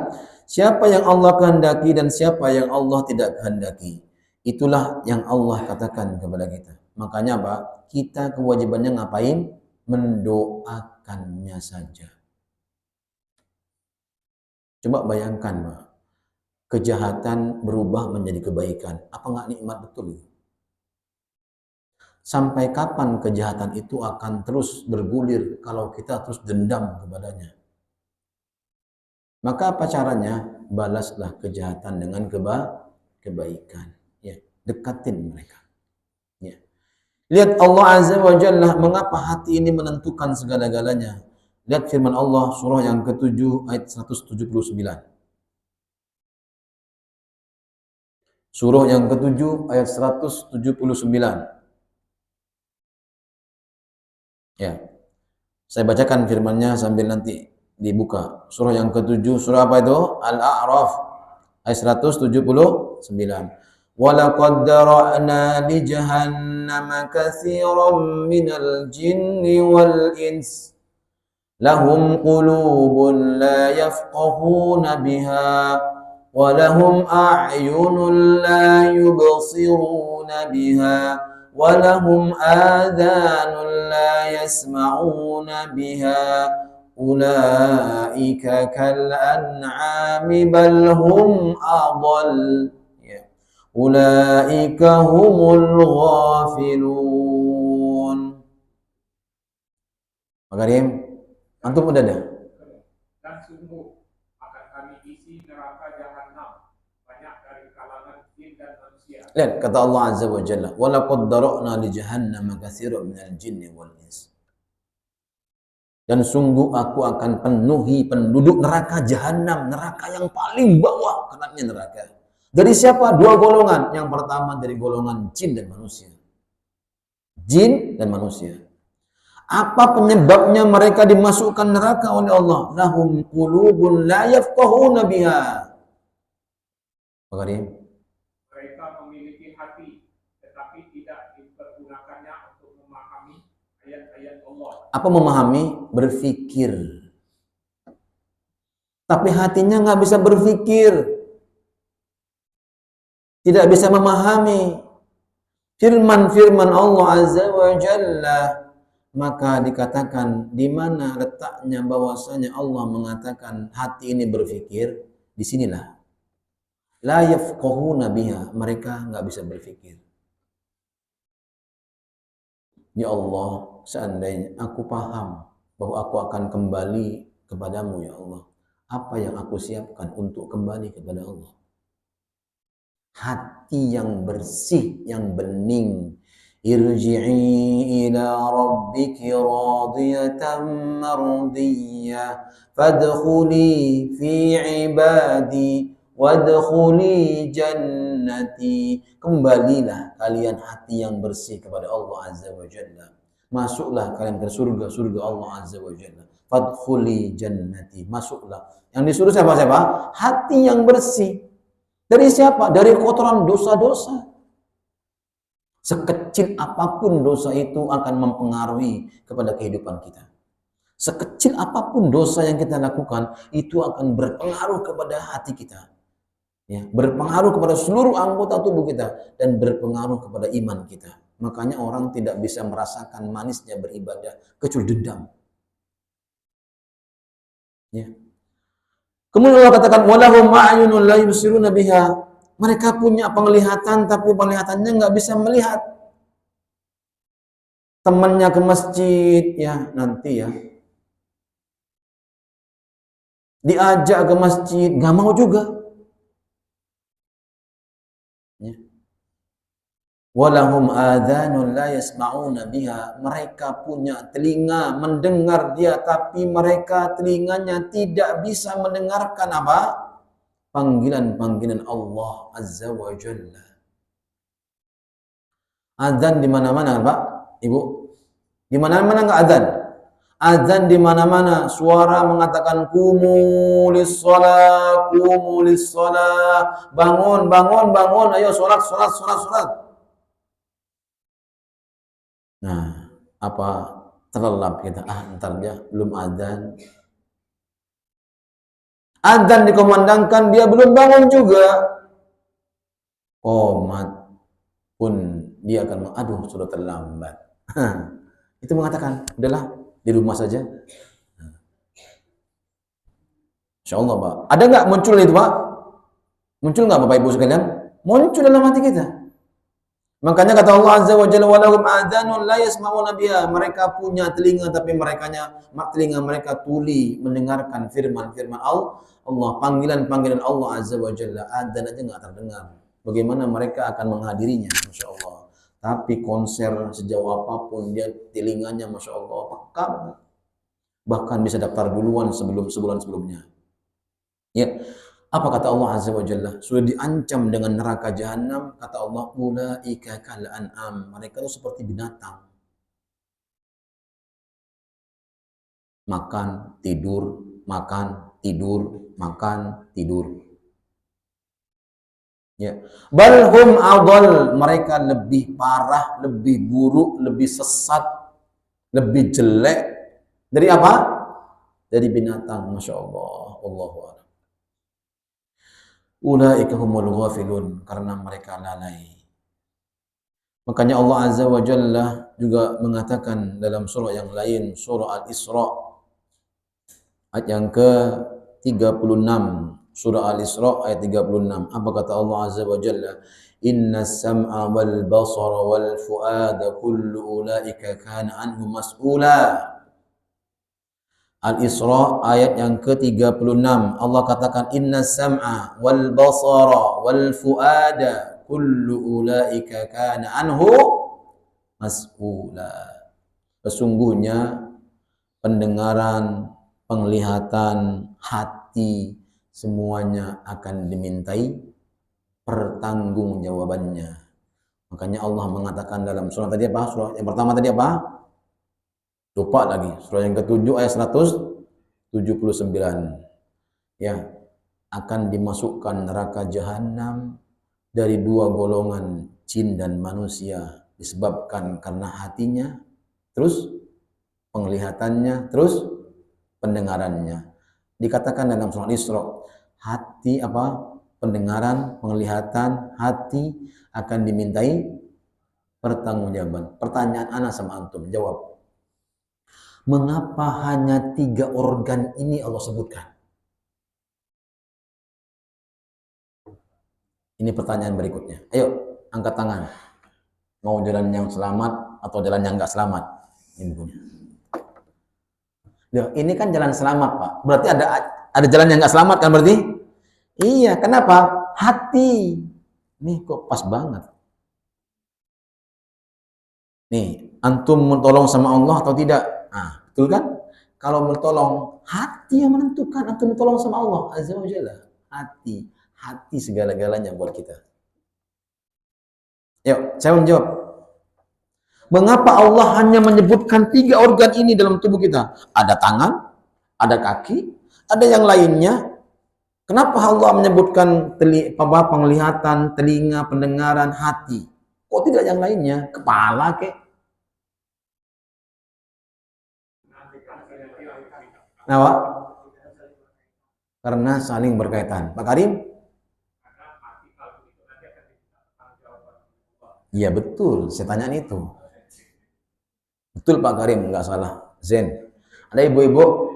siapa yang Allah kehendaki dan siapa yang Allah tidak kehendaki, itulah yang Allah katakan kepada kita. Makanya Pak, kita kewajibannya ngapain? Mendoakannya saja. Coba bayangkan Pak, kejahatan berubah menjadi kebaikan. Apa nggak nikmat betul itu? Sampai kapan kejahatan itu akan terus bergulir kalau kita terus dendam kepadanya? Maka apa caranya? Balaslah kejahatan dengan kebaikan. Ya, dekatin mereka. Ya. Lihat Allah Azza wa Jalla, mengapa hati ini menentukan segala-galanya. Lihat firman Allah surah yang ke-7 ayat 179. Surah yang ke-7 ayat 179. Ya. Saya bacakan firman-Nya sambil nanti dibuka. Surah yang ke-7, surah apa itu? Al-A'raf ayat 179. Walaqad dara'na li jahannama katsiran minal jinni wal ins lahum qulubun la yafqahuna biha wa lahum a'yunun la yubsiruna biha wa lahum adhanun la yasma'una biha ulaika kal an'ami bal hum adall. Ya. Ulaika humul ghafilun. Makarim, antum udah dah? Dan sungguh akan kami isi neraka jahanam banyak dari kalangan jin dan manusia. Lihat kata Allah Azza wa Jalla, "Wa laqad dara'na li jahannam katsiran minal jinni wal ins." Dan sungguh aku akan penuhi penduduk neraka jahanam, neraka yang paling bawah kenanya neraka. Dari siapa? Dua golongan. Yang pertama dari golongan jin dan manusia. Jin dan manusia. Apa penyebabnya mereka dimasukkan neraka oleh Allah? Lahum qulubun la yafqahuna biha. Mereka memiliki hati, tetapi tidak dipergunakannya untuk memahami ayat-ayat Allah. Apa memahami? Berpikir. Tapi hatinya nggak bisa berpikir. Tidak bisa memahami firman-firman Allah Azza wa Jalla. Maka dikatakan di mana letaknya bahwasanya Allah mengatakan hati ini berpikir, di sinilah. La yafqahuna biha, mereka nggak bisa berpikir. Ya Allah, seandainya aku paham bahwa aku akan kembali kepadamu ya Allah, apa yang aku siapkan untuk kembali kepada Allah? Hati yang bersih, yang bening. Irji'i ila rabbiki radiyatan mardiyah fadkhuli fi ibadi wadkhuli jannati. Kembalilah kalian hati yang bersih kepada Allah Azza wa Jalla. Masuklah kalian ke surga, surga Allah Azza wa Jalla. Fadkhuli jannati. Masuklah. Yang disuruh siapa? Hati yang bersih. Dari siapa? Dari kotoran dosa-dosa. Sekecil apapun dosa itu akan mempengaruhi kepada kehidupan kita. Sekecil apapun dosa yang kita lakukan, itu akan berpengaruh kepada hati kita. Ya, berpengaruh kepada seluruh anggota tubuh kita dan berpengaruh kepada iman kita. Makanya orang tidak bisa merasakan manisnya beribadah kecuali dendam. Ya. Kemudian Allah katakan walahum a'yunun la yubsiruna biha. Mereka punya penglihatan tapi penglihatannya nggak bisa melihat. Temannya ke masjid ya nanti ya. Diajak ke masjid nggak mau juga. Ya. Walahum adhanun la yasma'una biha. Mereka punya telinga mendengar dia tapi mereka telinganya tidak bisa mendengarkan apa? Panggilan-panggilan Allah Azza wa Jalla. Azan di mana-mana, Pak, Ibu. Di mana-mana enggak azan? Azan di mana-mana, suara mengatakan qumu lis-shalah, qumu lis-shalah. Bangun, bangun, bangun, ayo salat, salat, salat, salat. Nah, apa terlelap kita? Ntar dia belum azan. Azan dikumandangkan, dia belum bangun juga. Qomat pun dia akan aduh sudah terlambat. Itu mengatakan, udahlah di rumah saja. Insya Allah, Pak. Ada nggak muncul itu, Pak? Muncul nggak Bapak Ibu sekalian? Muncul dalam hati kita. Makanya kata Allah Azza wa Jalla walahum adhanun la yasma'una biha. Mereka punya telinga tapi telinga mereka tuli mendengarkan firman-firman Allah, panggilan-panggilan Allah Azza wa Jalla. Adzan aja enggak terdengar. Bagaimana mereka akan menghadirinya? Masya Allah. Tapi konser sejauh apapun dia telinganya Masya Allah peka banget. Bahkan bisa daftar duluan sebulan sebelumnya. Ya. Apa kata Allah Azza wa Jalla? Sudah diancam dengan neraka jahanam. Kata Allah, ulaika kal an'am. Mereka itu seperti binatang. Makan, tidur, makan, tidur, makan, tidur. Ya. Bal hum adall. Mereka lebih parah, lebih buruk, lebih sesat, lebih jelek. Dari apa? Dari binatang. Masya Allah. Allahu a'lam. Ulaika humul ghafilun, karena mereka lalai. Makanya Allah Azza wa Jalla juga mengatakan dalam surah yang lain, surah Al-Isra, Ayat yang ke-36 surah Al-Isra ayat 36. Apa kata Allah Azza wa Jalla? Inna sam'a wal basara wal fuada kullu ulaika kana anhu mas'ula. Al-Isra ayat yang ke-36. Allah katakan inna sam'a wal basara wal fuada kullu ulaika kana anhu mas'ula. Sesungguhnya pendengaran, penglihatan, hati semuanya akan dimintai pertanggungjawabannya. Makanya Allah mengatakan dalam surah tadi apa? Surah yang pertama tadi apa? Lupa lagi. Surah yang ke-7 ayat 179. Ya, akan dimasukkan neraka jahanam dari dua golongan jin dan manusia disebabkan karena hatinya, terus penglihatannya, terus pendengarannya. Dikatakan dalam surah Isra, hati apa? Pendengaran, penglihatan, hati akan dimintai pertanggungjawaban. Pertanyaan ana sama antum, jawab. Mengapa hanya 3 organ ini Allah sebutkan? Ini pertanyaan berikutnya. Ayo, angkat tangan. Mau jalan yang selamat atau jalan yang enggak selamat? Ini punya. Loh, ini kan jalan selamat, Pak. Berarti ada jalan yang enggak selamat kan berarti? Iya, kenapa? Hati. Nih kok pas banget. Nih, antum mentolong sama Allah atau tidak? Nah, betul kan? Kalau mentolong, hati yang menentukan antum mentolong sama Allah Azza wa Jalla. Hati segala-galanya buat kita. Yuk, saya menjawab. Mengapa Allah hanya menyebutkan 3 organ ini dalam tubuh kita? Ada tangan, ada kaki, ada yang lainnya. Kenapa Allah menyebutkan penglihatan, telinga, pendengaran, hati? Kok tidak yang lainnya? Kepala kek? Kenapa? Karena saling berkaitan. Pak Karim? Iya betul, saya tanyaan itu. Betul Pak Karim, nggak salah. Zen. Ada ibu-ibu?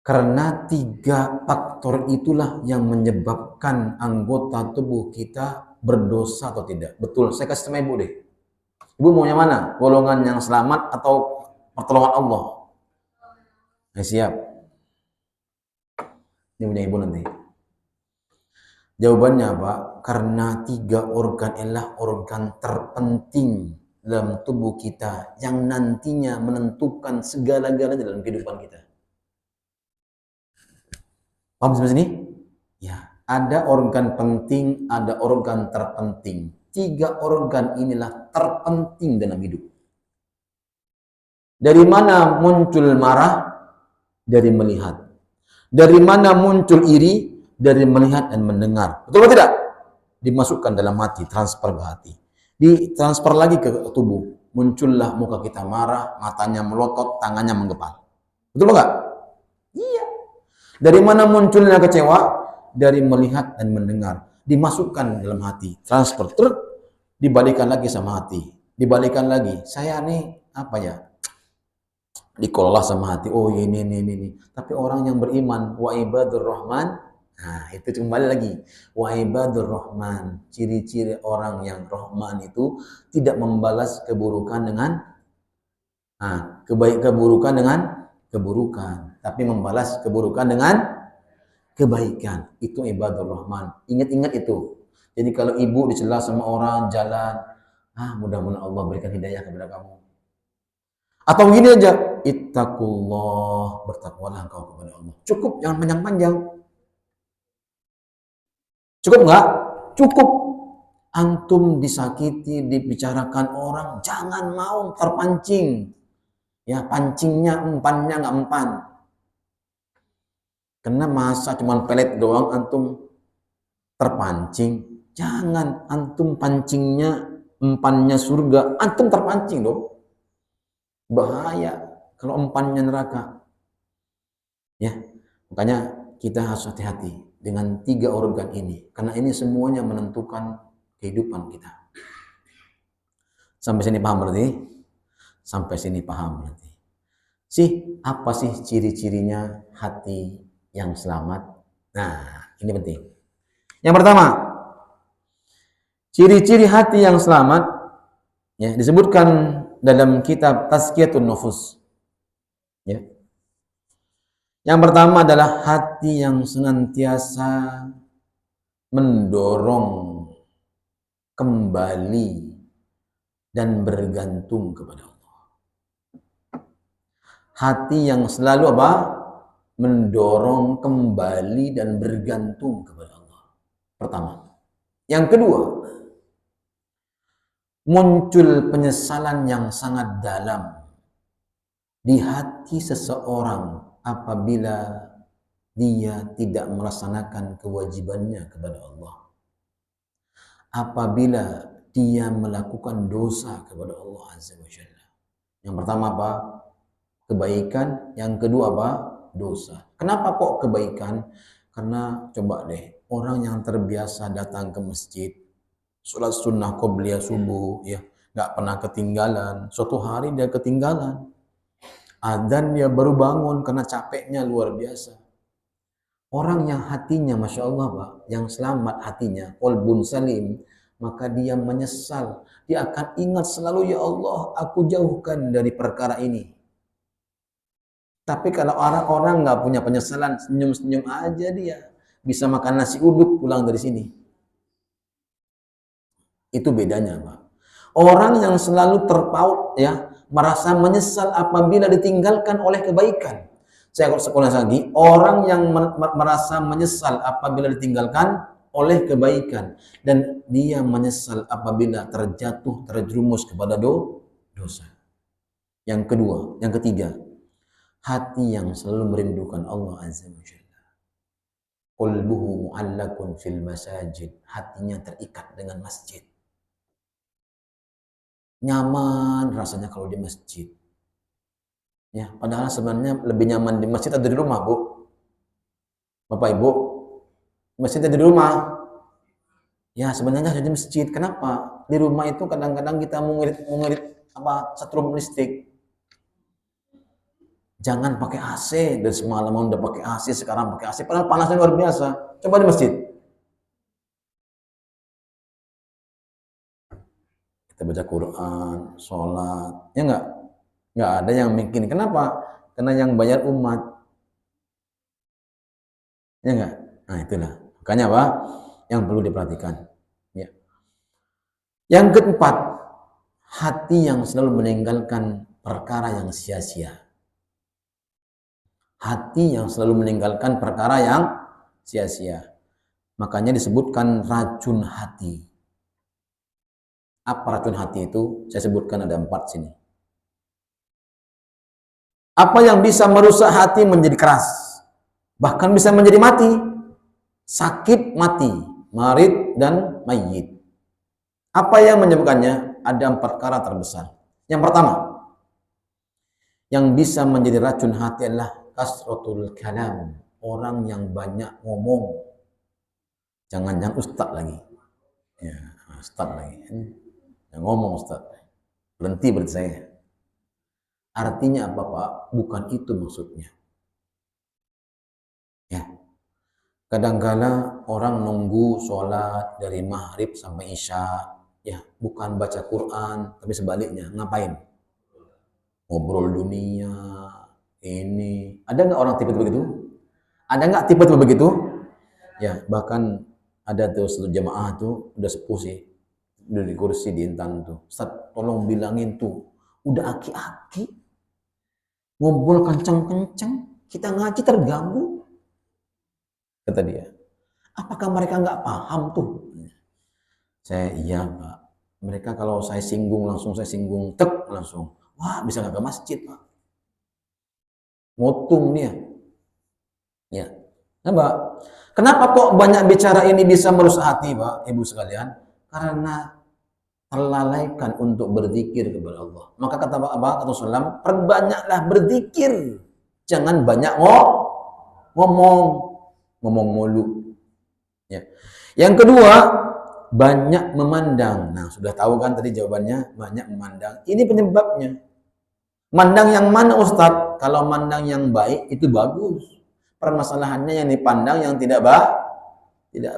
Karena 3 faktor itulah yang menyebabkan anggota tubuh kita berdosa atau tidak. Betul, saya kasih sama ibu deh. Ibu maunya mana? Golongan yang selamat atau pertolongan Allah? Nah, siap. Ini punya ibu nanti. Jawabannya apa? Karena 3 organ adalah organ terpenting dalam tubuh kita yang nantinya menentukan segala-galanya dalam kehidupan kita. Paham sampai sini? Ya, ada organ penting, ada organ terpenting. 3 organ inilah terpenting dalam hidup. Dari mana muncul marah? Dari melihat. Dari mana muncul iri? Dari melihat dan mendengar. Betul atau tidak? Dimasukkan dalam hati, transfer ke hati. Ditransfer lagi ke tubuh. Muncullah muka kita marah, matanya melotot, tangannya menggepal. Betul enggak? Iya. Dari mana munculnya kecewa? Dari melihat dan mendengar. Dimasukkan dalam hati, transfer. Terus dibalikan lagi sama hati. Dibalikan lagi. Saya nih, apa ya? Dikelola sama hati. Oh ini. Tapi orang yang beriman, wa ibadur rahman. Nah, itu kembali lagi. Wa ibadur rahman. Ciri-ciri orang yang rahman itu tidak membalas keburukan dengan keburukan dengan keburukan, tapi membalas keburukan dengan kebaikan. Itu ibadur rahman. Ingat-ingat itu. Jadi kalau ibu dicela sama orang jalan, mudah-mudahan Allah berikan hidayah kepada kamu. Atau gini aja, ittaqullah, bertakwalah engkau kepada Allah. Cukup, jangan panjang-panjang. Cukup enggak? Cukup. Antum disakiti, dibicarakan orang, jangan mau terpancing. Ya, pancingnya, empannya enggak empan. Karena masa cuma pelet doang antum terpancing. Jangan, antum pancingnya, empannya surga, antum terpancing dong. Bahaya kalau empannya neraka. Ya, makanya kita harus hati-hati dengan 3 organ ini, karena ini semuanya menentukan kehidupan kita. Sampai sini paham berarti? Sampai sini paham berarti. Apa sih ciri-cirinya hati yang selamat? Nah, ini penting. Yang pertama, ciri-ciri hati yang selamat ya, disebutkan dalam kitab Tazkiyatun Nufus. Ya. Yang pertama adalah hati yang senantiasa mendorong kembali dan bergantung kepada Allah. Hati yang selalu apa? Mendorong kembali dan bergantung kepada Allah. Pertama. Yang kedua, muncul penyesalan yang sangat dalam di hati seseorang apabila dia tidak melaksanakan kewajibannya kepada Allah. Apabila dia melakukan dosa kepada Allah Azza wa Jalla. Yang pertama apa? Kebaikan. Yang kedua apa? Dosa. Kenapa kok kebaikan? Karena coba deh, orang yang terbiasa datang ke masjid, sholat sunnah qobliyah subuh, ya, nggak pernah ketinggalan. Suatu hari dia ketinggalan. Adzan dia baru bangun karena capeknya luar biasa. Orang yang hatinya, Masya Allah Pak, yang selamat hatinya, qalbun salim, maka dia menyesal. Dia akan ingat selalu, ya Allah, aku jauhkan dari perkara ini. Tapi kalau orang-orang nggak punya penyesalan, senyum-senyum aja dia. Bisa makan nasi uduk pulang dari sini. Itu bedanya Pak. Orang yang selalu terpaut, ya, merasa menyesal apabila ditinggalkan oleh kebaikan. Saya sekolah lagi, orang yang merasa menyesal apabila ditinggalkan oleh kebaikan dan dia menyesal apabila terjerumus kepada dosa. Yang kedua, yang ketiga, hati yang selalu merindukan Allah Azza wa Jalla. Qalbuhu mu'allakun fil masajid, hatinya terikat dengan masjid. Nyaman rasanya kalau di masjid. Ya, padahal sebenarnya lebih nyaman di masjid atau di rumah, Bu? Bapak Ibu, masjid atau di rumah? Ya, sebenarnya di masjid. Kenapa? Di rumah itu kadang-kadang kita mengirit setrum listrik. Jangan pakai AC, dari semalam udah pakai AC, sekarang pakai AC, padahal panasnya luar biasa. Coba di masjid. Kita baca Quran, sholat, ya enggak? Nggak ada yang bikin. Kenapa? Karena yang bayar umat. Ya enggak? Nah itulah. Makanya apa? Yang perlu diperhatikan. Ya. Yang keempat, hati yang selalu meninggalkan perkara yang sia-sia. Hati yang selalu meninggalkan perkara yang sia-sia. Makanya disebutkan racun hati. Apa racun hati itu? Saya sebutkan ada 4 sini. Apa yang bisa merusak hati menjadi keras, bahkan bisa menjadi mati, sakit mati, marid dan mayyit. Apa yang menyebabkannya? Ada 4 perkara terbesar. Yang pertama, yang bisa menjadi racun hati adalah kasratul kalam, orang yang banyak ngomong. Jangan-jangan ustaz lagi. Ya, ustaz lagi. Yang ngomong ustaz. Berhenti berarti saya. Artinya apa Pak? Bukan itu maksudnya. Ya. Kadang-kala orang nunggu sholat dari maghrib sampai isya, ya, bukan baca Quran, tapi sebaliknya. Ngapain? Ngobrol dunia, ini. Ada nggak orang tipe begitu? Ada nggak tipe-tipe begitu? Ya, bahkan ada tuh satu jamaah tuh, udah sepuh sih, udah di kursi di Intan tuh. Ustaz, tolong bilangin tuh, udah aki-aki, ngobrol kencang-kencang, kita ngaji terganggu. Kata dia, apakah mereka nggak paham tuh? Saya, iya Pak. Mereka kalau saya singgung langsung, saya singgung, tek langsung. Wah, bisa nggak ke masjid Pak? Ngotung dia. Ya. Nah, Pak, kenapa kok banyak bicara ini bisa merusak hati Pak, Ibu sekalian? Karena terlalaikan untuk berzikir kepada Allah. Maka kata Kata Rasulullah, perbanyaklah berzikir. Jangan banyak ngomong mulu. Ya. Yang kedua, Banyak memandang. Nah, sudah tahu kan tadi jawabannya, banyak memandang. Ini penyebabnya. Mandang yang mana Ustadz? Kalau mandang yang baik itu bagus. Permasalahannya yang dipandang yang tidak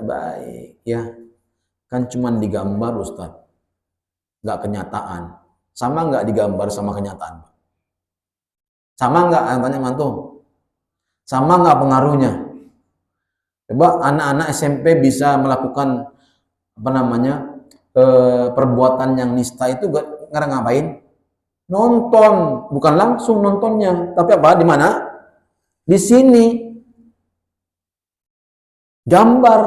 baik, ya. Kan cuman digambar Ustadz, nggak kenyataan. Sama nggak digambar sama kenyataan? Sama nggak tanya mantu? Sama nggak pengaruhnya? Coba anak-anak SMP bisa melakukan apa namanya perbuatan yang nista itu nggak ngapain? Nonton, bukan langsung nontonnya, tapi apa? Di mana? Di sini, gambar,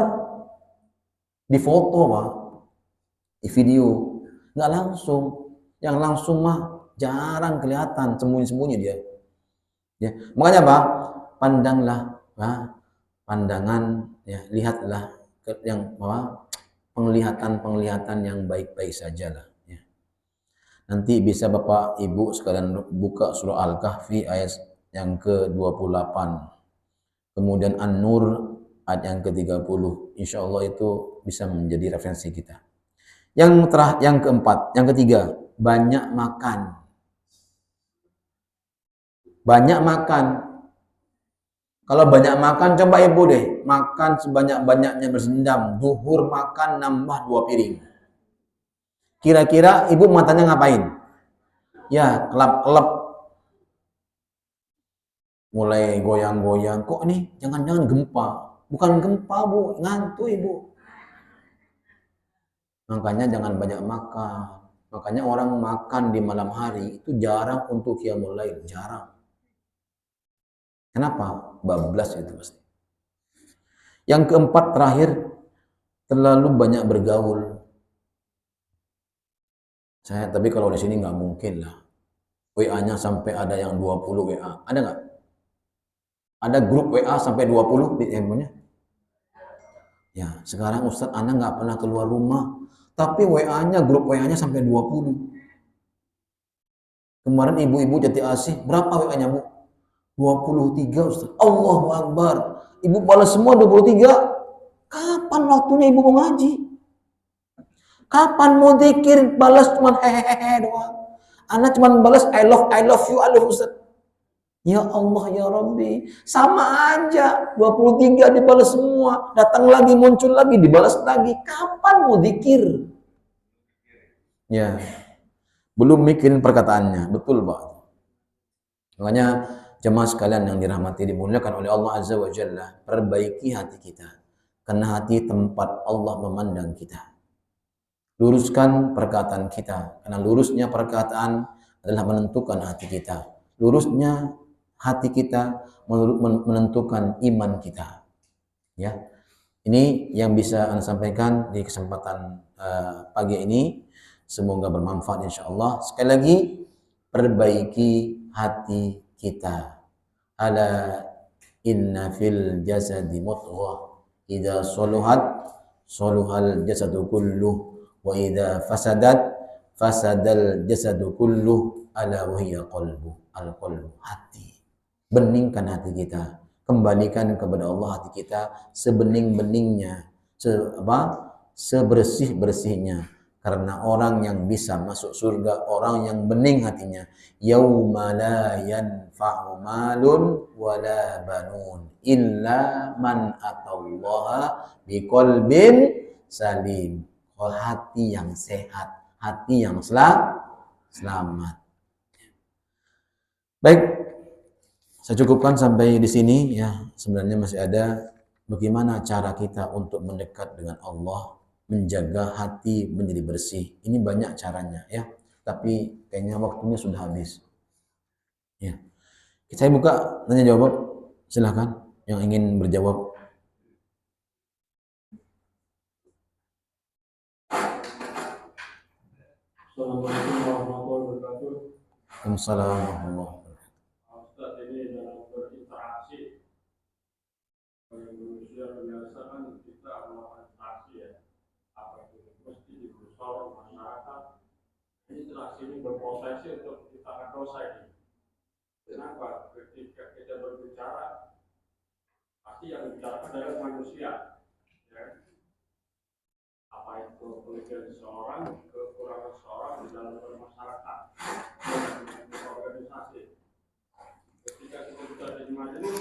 di foto, Pak, di video, nggak langsung. Yang langsung mah jarang kelihatan, sembunyi-sembunyi dia. Ya, makanya Pak, pandanglah, Pak, pandangan, ya, lihatlah yang apa? Penglihatan yang baik-baik sajalah. Ya. Nanti bisa Bapak Ibu sekalian buka surah Al-Kahfi ayat yang ke-28. Kemudian An-Nur ayat yang ke-30. Insya Allah itu bisa menjadi referensi kita. Yang keempat, yang ketiga, banyak makan. Banyak makan. Kalau banyak makan, coba Ibu deh, makan sebanyak-banyaknya bersendam. Zuhur makan nambah 2 piring. Kira-kira Ibu matanya ngapain? Ya, kelap-kelap. Mulai goyang-goyang. Kok nih, jangan-jangan gempa. Bukan gempa, Bu. Ngantuk, Ibu. Makanya jangan banyak makan. Makanya orang makan di malam hari itu jarang untuk qiyamul lail. Jarang. Kenapa? Bablas itu pasti. Yang keempat terakhir, terlalu banyak bergaul. Tapi kalau di sini nggak mungkin lah. WA-nya sampai ada yang 20 WA. Ada nggak? Ada grup WA sampai 20 di handphonenya? Ya, sekarang Ustadz Ana nggak pernah keluar rumah. Tapi WA-nya, grup WA-nya sampai 20. Kemarin ibu-ibu Jati Asih, berapa WA-nya Bu? 23 Ustaz. Allahu Akbar. Ibu balas semua 23. Kapan waktunya ibu mau ngaji? Kapan mau zikir? Balas cuma hehehe doang. Anak cuma balas I love you, Ustaz. Ya Allah ya Rabbi. Sama aja. 23 dibalas semua. Datang lagi, muncul lagi, dibalas lagi. Kapan mau zikir? Ya. Belum mikirin perkataannya. Betul Pak. Makanya jemaah sekalian yang dirahmati dimuliakan oleh Allah Azza wa Jalla, perbaiki hati kita. Karena hati tempat Allah memandang kita. Luruskan perkataan kita. Karena lurusnya perkataan adalah menentukan hati kita. Lurusnya hati kita menentukan iman kita. Ya. Ini yang bisa Anda sampaikan di kesempatan pagi ini. Semoga bermanfaat insya Allah. Sekali lagi, perbaiki hati kita. Ala inna fil jasadi mudghah idza saluhat saluhal jasadu kulluh wa idza fasadat fasadal jasadu kulluh ala wa hiya qalbu. Hati. Beningkan hati kita, kembalikan kepada Allah hati kita sebening-beningnya, sebersih-bersihnya. Karena orang yang bisa masuk surga, orang yang bening hatinya. Yauma la yanfa'u malun wala banun illa man atallaha biqalbin salim. Hati yang sehat, hati yang selamat. Baik, saya cukupkan sampai di sini ya. Sebenarnya masih ada bagaimana cara kita untuk mendekat dengan Allah, menjaga hati menjadi bersih. Ini banyak caranya ya. Tapi kayaknya waktunya sudah habis. Ya. Saya buka tanya jawab. Silahkan yang ingin berjawab. Assalamualaikum warahmatullahi wabarakatuh. Waalaikumsalam warahmatullahi wabarakatuh. Ustaz, ini dalam berinteraksi manusia biasa kan kita melakukan interaksi ya. Apa itu mesti di masyarakat. Interaksi ini berpotensi untuk menciptakan dosa ini. Kenapa? Ketika kita berbicara, pasti yang dibicarakan adalah manusia. Ya. Apa kelebihan seseorang, kekurangan seseorang di dalam bermasyarakat, organisasi. Ketika kita bicara di majelis,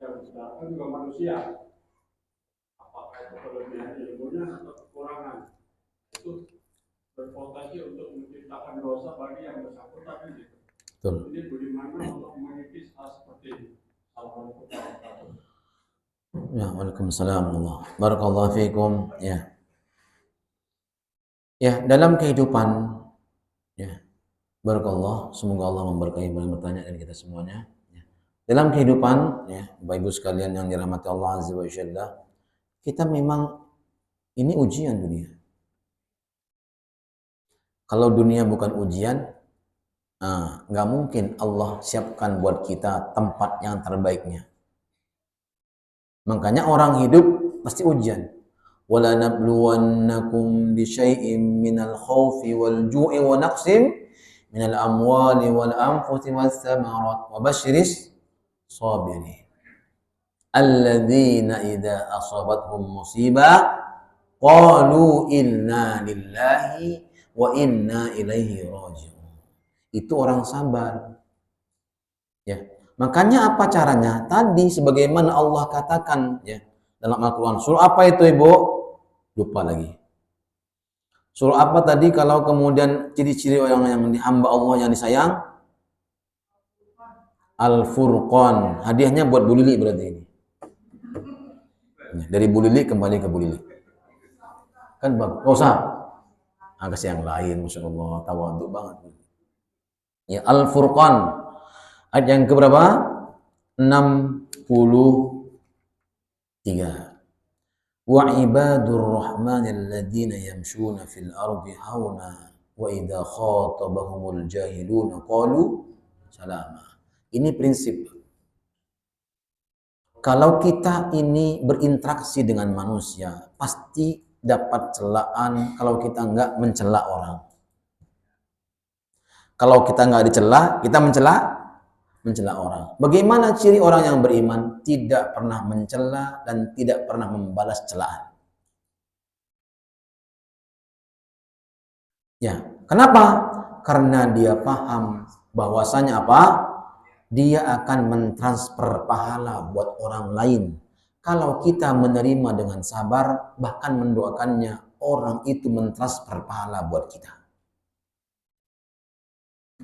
yang bicarakan juga manusia. Apakah itu kelebihan ilmunya atau kekurangan? Itu berpotensi untuk menciptakan dosa bagi yang bersangkutan gitu. Ini bagaimana untuk menipis hal seperti ini? Assalamualaikum warahmatullahi wabarakatuh. Ya, waalaikumsalam Allah. Barakallahu fiikum. Ya. Ya, dalam kehidupan ya. Barakallah, semoga Allah memberkahi yang bertanya dan kita semuanya. Ya. Dalam kehidupan ya, Bapak Ibu sekalian yang dirahmati Allah Azza wa Jalla, kita memang ini ujian dunia. Kalau dunia bukan ujian, nggak mungkin Allah siapkan buat kita tempat yang terbaiknya. Makanya orang hidup pasti ujian. Wala nabluwannakum bisyai'im minal khawfi wal ju'i wa naqsim minal amwali wal anfusi was samarat wa basyiris sabirin. Alladzina idza asabathum musibah qalu inna lillahi wa inna ilaihi raji'un. Itu orang sabar. Ya. Makanya apa caranya? Tadi sebagaimana Allah katakan ya dalam Al-Qur'an. Surah apa itu, Ibu? Lupa lagi. Surah apa tadi kalau kemudian ciri-ciri orang yang hamba Allah yang disayang? Al-Furqan. Hadiahnya buat Bu Lili berarti ini. Dari Bu Lili kembali ke Bu Lili. Kan bagus. Enggak usah. Kasih yang lain, Masya Allah, tawadhu banget. Ya, Al-Furqan. Ayat yang keberapa? 63. Wa ibadur rahmanil ladzina yamshuna fil ardi hauna wa idza khatabahumul jahiluna qalu salama. Ini prinsip. Kalau kita ini berinteraksi dengan manusia, pasti dapat celaan kalau kita enggak mencela orang. Kalau kita enggak dicela, kita mencela orang. Bagaimana ciri orang yang beriman? Tidak pernah mencela dan tidak pernah membalas celaan. Ya, kenapa? Karena dia paham bahwasanya apa? Dia akan mentransfer pahala buat orang lain. Kalau kita menerima dengan sabar, bahkan mendoakannya, orang itu mentransfer pahala buat kita.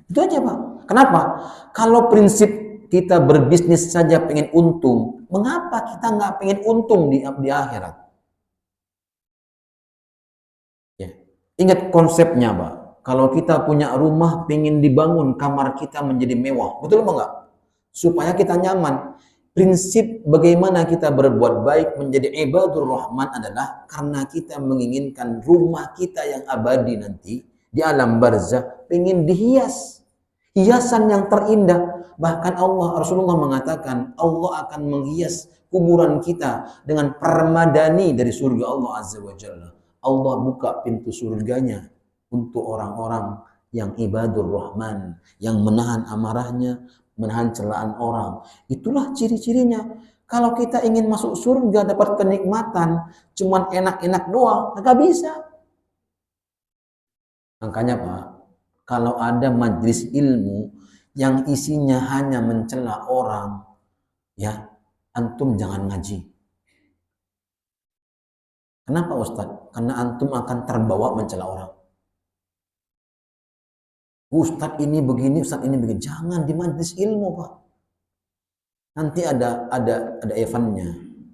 Itu aja, Pak. Kenapa? Kalau prinsip kita berbisnis saja pengen untung, mengapa kita nggak pengen untung di akhirat? Ya. Ingat konsepnya, Pak. Kalau kita punya rumah, pengen dibangun kamar kita menjadi mewah, betul apa enggak? Supaya kita nyaman. Prinsip bagaimana kita berbuat baik menjadi ibadur rahman adalah karena kita menginginkan rumah kita yang abadi nanti di alam barzah pengen dihias. Hiasan yang terindah. Bahkan Rasulullah mengatakan Allah akan menghias kuburan kita dengan permadani dari surga Allah Azza wa Jalla. Allah buka pintu surganya untuk orang-orang yang ibadur rahman, yang menahan amarahnya, menahan celaan orang. Itulah ciri-cirinya. Kalau kita ingin masuk surga dapat kenikmatan, cuman enak-enak doang, nggak bisa. Makanya Pak, kalau ada majelis ilmu yang isinya hanya mencela orang, ya antum jangan ngaji. Kenapa Ustadz? Karena antum akan terbawa mencela orang. Ustadz ini begini, Ustadz ini begini. Jangan di majelis ilmu, Pak. Nanti ada evannya,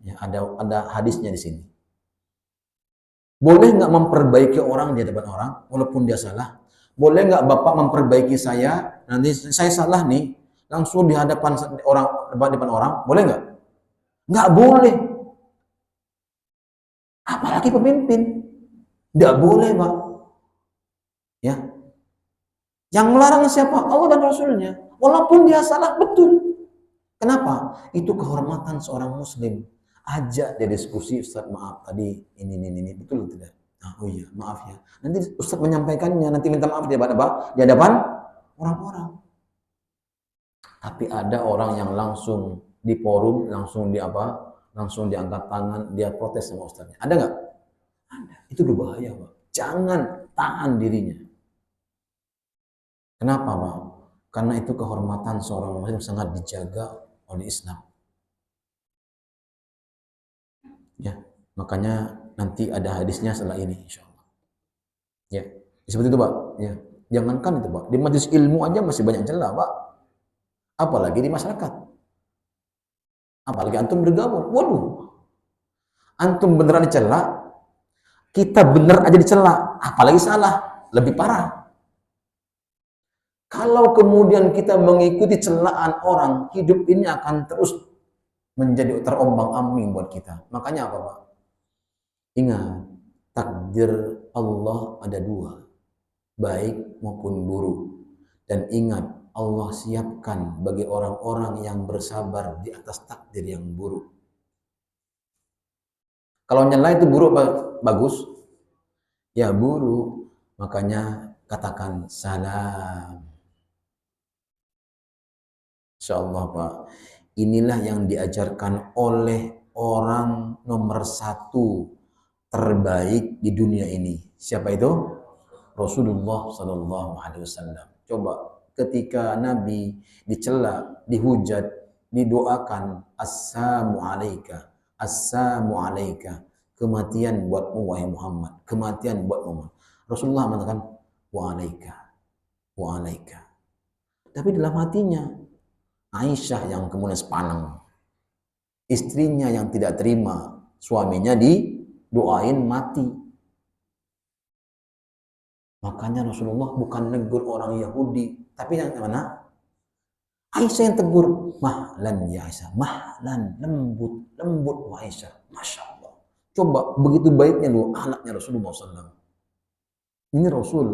ya, ada hadisnya di sini. Boleh nggak memperbaiki orang di hadapan orang, walaupun dia salah? Boleh nggak Bapak memperbaiki saya? Nanti saya salah nih, langsung di hadapan orang, boleh nggak? Nggak boleh. Apalagi pemimpin, nggak boleh, Pak. Ya, yang melarang siapa? Allah dan Rasulnya. Walaupun dia salah, betul. Kenapa? Itu kehormatan seorang Muslim. Ajak dia diskusi, Ustaz maaf tadi ini betul tidak? Oh iya, maaf ya. Nanti Ustaz menyampaikannya, nanti minta maaf di hadapan orang-orang. Tapi ada orang yang langsung di forum, langsung diangkat tangan, dia protes sama Ustaznya. Ada nggak? Itu berbahaya, Pak. Jangan tahan dirinya. Kenapa, Pak? Karena itu kehormatan seorang muslim sangat dijaga oleh Islam. Ya, makanya nanti ada hadisnya setelah ini, insya Allah. Ya, seperti itu, Pak. Ya, jangankan itu, Pak. Di majelis ilmu aja masih banyak celah, Pak. Apalagi di masyarakat. Apalagi antum bergabung. Waduh, antum beneran dicela, kita bener aja dicela, apalagi salah, lebih parah. Kalau kemudian kita mengikuti celaan orang, hidup ini akan terus menjadi terombang-ambing buat kita. Makanya apa, Pak? Ingat, takdir Allah ada dua, baik maupun buruk. Dan ingat, Allah siapkan bagi orang-orang yang bersabar di atas takdir yang buruk. Kalau nyela itu buruk, bagus? Ya buruk. Makanya katakan salam. Insyaallah, Pak. Inilah yang diajarkan oleh orang nomor satu terbaik di dunia ini. Siapa itu? Rasulullah Sallallahu Alaihi Wasallam. Coba ketika Nabi dicela, dihujat, didoakan, assalamu alaika, assalamu alaika, kematian buatmu wahai Muhammad, kematian buat Muhammad. Rasulullah mengatakan wa alaika, wa alaika. Tapi dalam hatinya Aisyah yang kemudian sepanang, istrinya yang tidak terima suaminya didoain mati. Makanya Rasulullah bukan negur orang Yahudi, tapi yang mana? Aisyah yang tegur, mahlan ya Aisyah, mahlan, lembut, lembut wah Aisyah, masya Allah. Coba begitu baiknya lu anaknya Rasulullah SAW. Ini Rasul,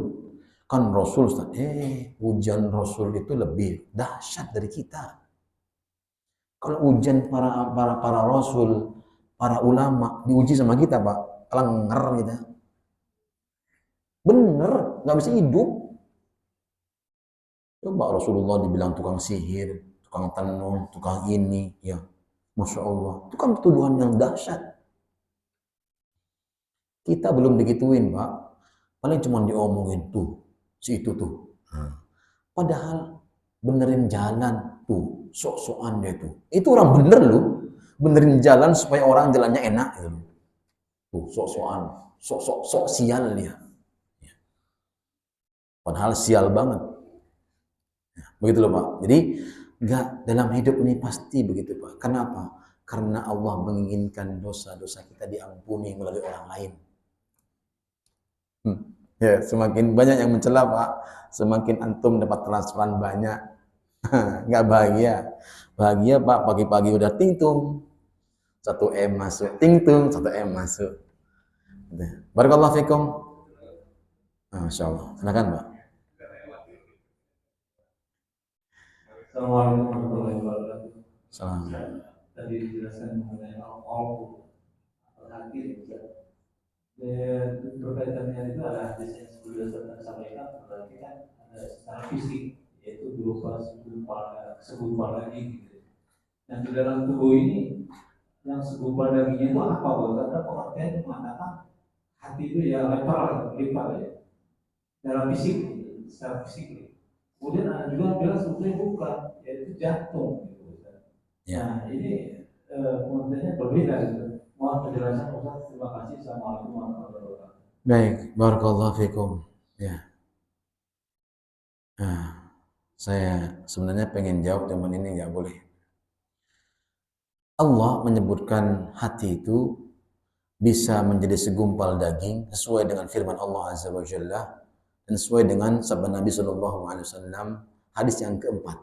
kan Rasul, ujian Rasul itu lebih dahsyat dari kita. Kalau ujian para Rasul, para ulama diuji sama kita, Pak, kelenger kita. Bener, nggak bisa hidup. Coba Rasulullah dibilang tukang sihir, tukang tenung, tukang ini, ya, masya Allah. Itu kan tuduhan yang dahsyat. Kita belum digituin, Pak. Paling cuma diomongin tuh, si itu tuh. Padahal benerin jalan tuh, sok-sokan dia tuh. Itu orang bener loh, benerin jalan supaya orang jalannya enak gitu. Tuh, sok-sokan, sok sial dia. Padahal sial banget. Begitu loh, Pak. Jadi enggak, dalam hidup ini pasti begitu, Pak. Kenapa? Karena Allah menginginkan dosa-dosa kita diampuni melalui orang lain. Ya, semakin banyak yang mencela, Pak, semakin antum dapat transferan banyak. Enggak bahagia. Bahagia, Pak, pagi-pagi udah tingtung. 1 M masuk, tingtung, 1 M masuk. Barakallahu fikum. Masya Allah. Silakan, Pak. Assalamualaikum warahmatullahi wabarakatuh. Salam. Tadi dijelaskan mengenai al-qalbu atau hati, dan berkaitannya itu ada hadis yang sudah saya sampaikan, berarti kan ada secara fisik, yaitu berupa segumpal daging gitu. Dan di dalam tubuh ini yang segumpal dagingnya itu apa, Bang? Karena pengertian mengatakan hati itu ya limpar ya dalam fisik, secara fisik. Kemudian ada juga yang bilang sebetulnya bukan, yaitu jantung. Gitu. Ya. Nah ini pengertiannya berbeda. Gitu. Mohon penjelasan Ustaz. Terima kasih. Assalamualaikum warahmatullahi wabarakatuh. Baik, barakallahu fikum. Ya. Nah, saya sebenarnya pengen jawab, cuman ini nggak boleh. Allah menyebutkan hati itu bisa menjadi segumpal daging sesuai dengan firman Allah Azza wa Jalla dan sesuai dengan sabda Nabi Shallallahu Alaihi Wasallam hadis yang keempat.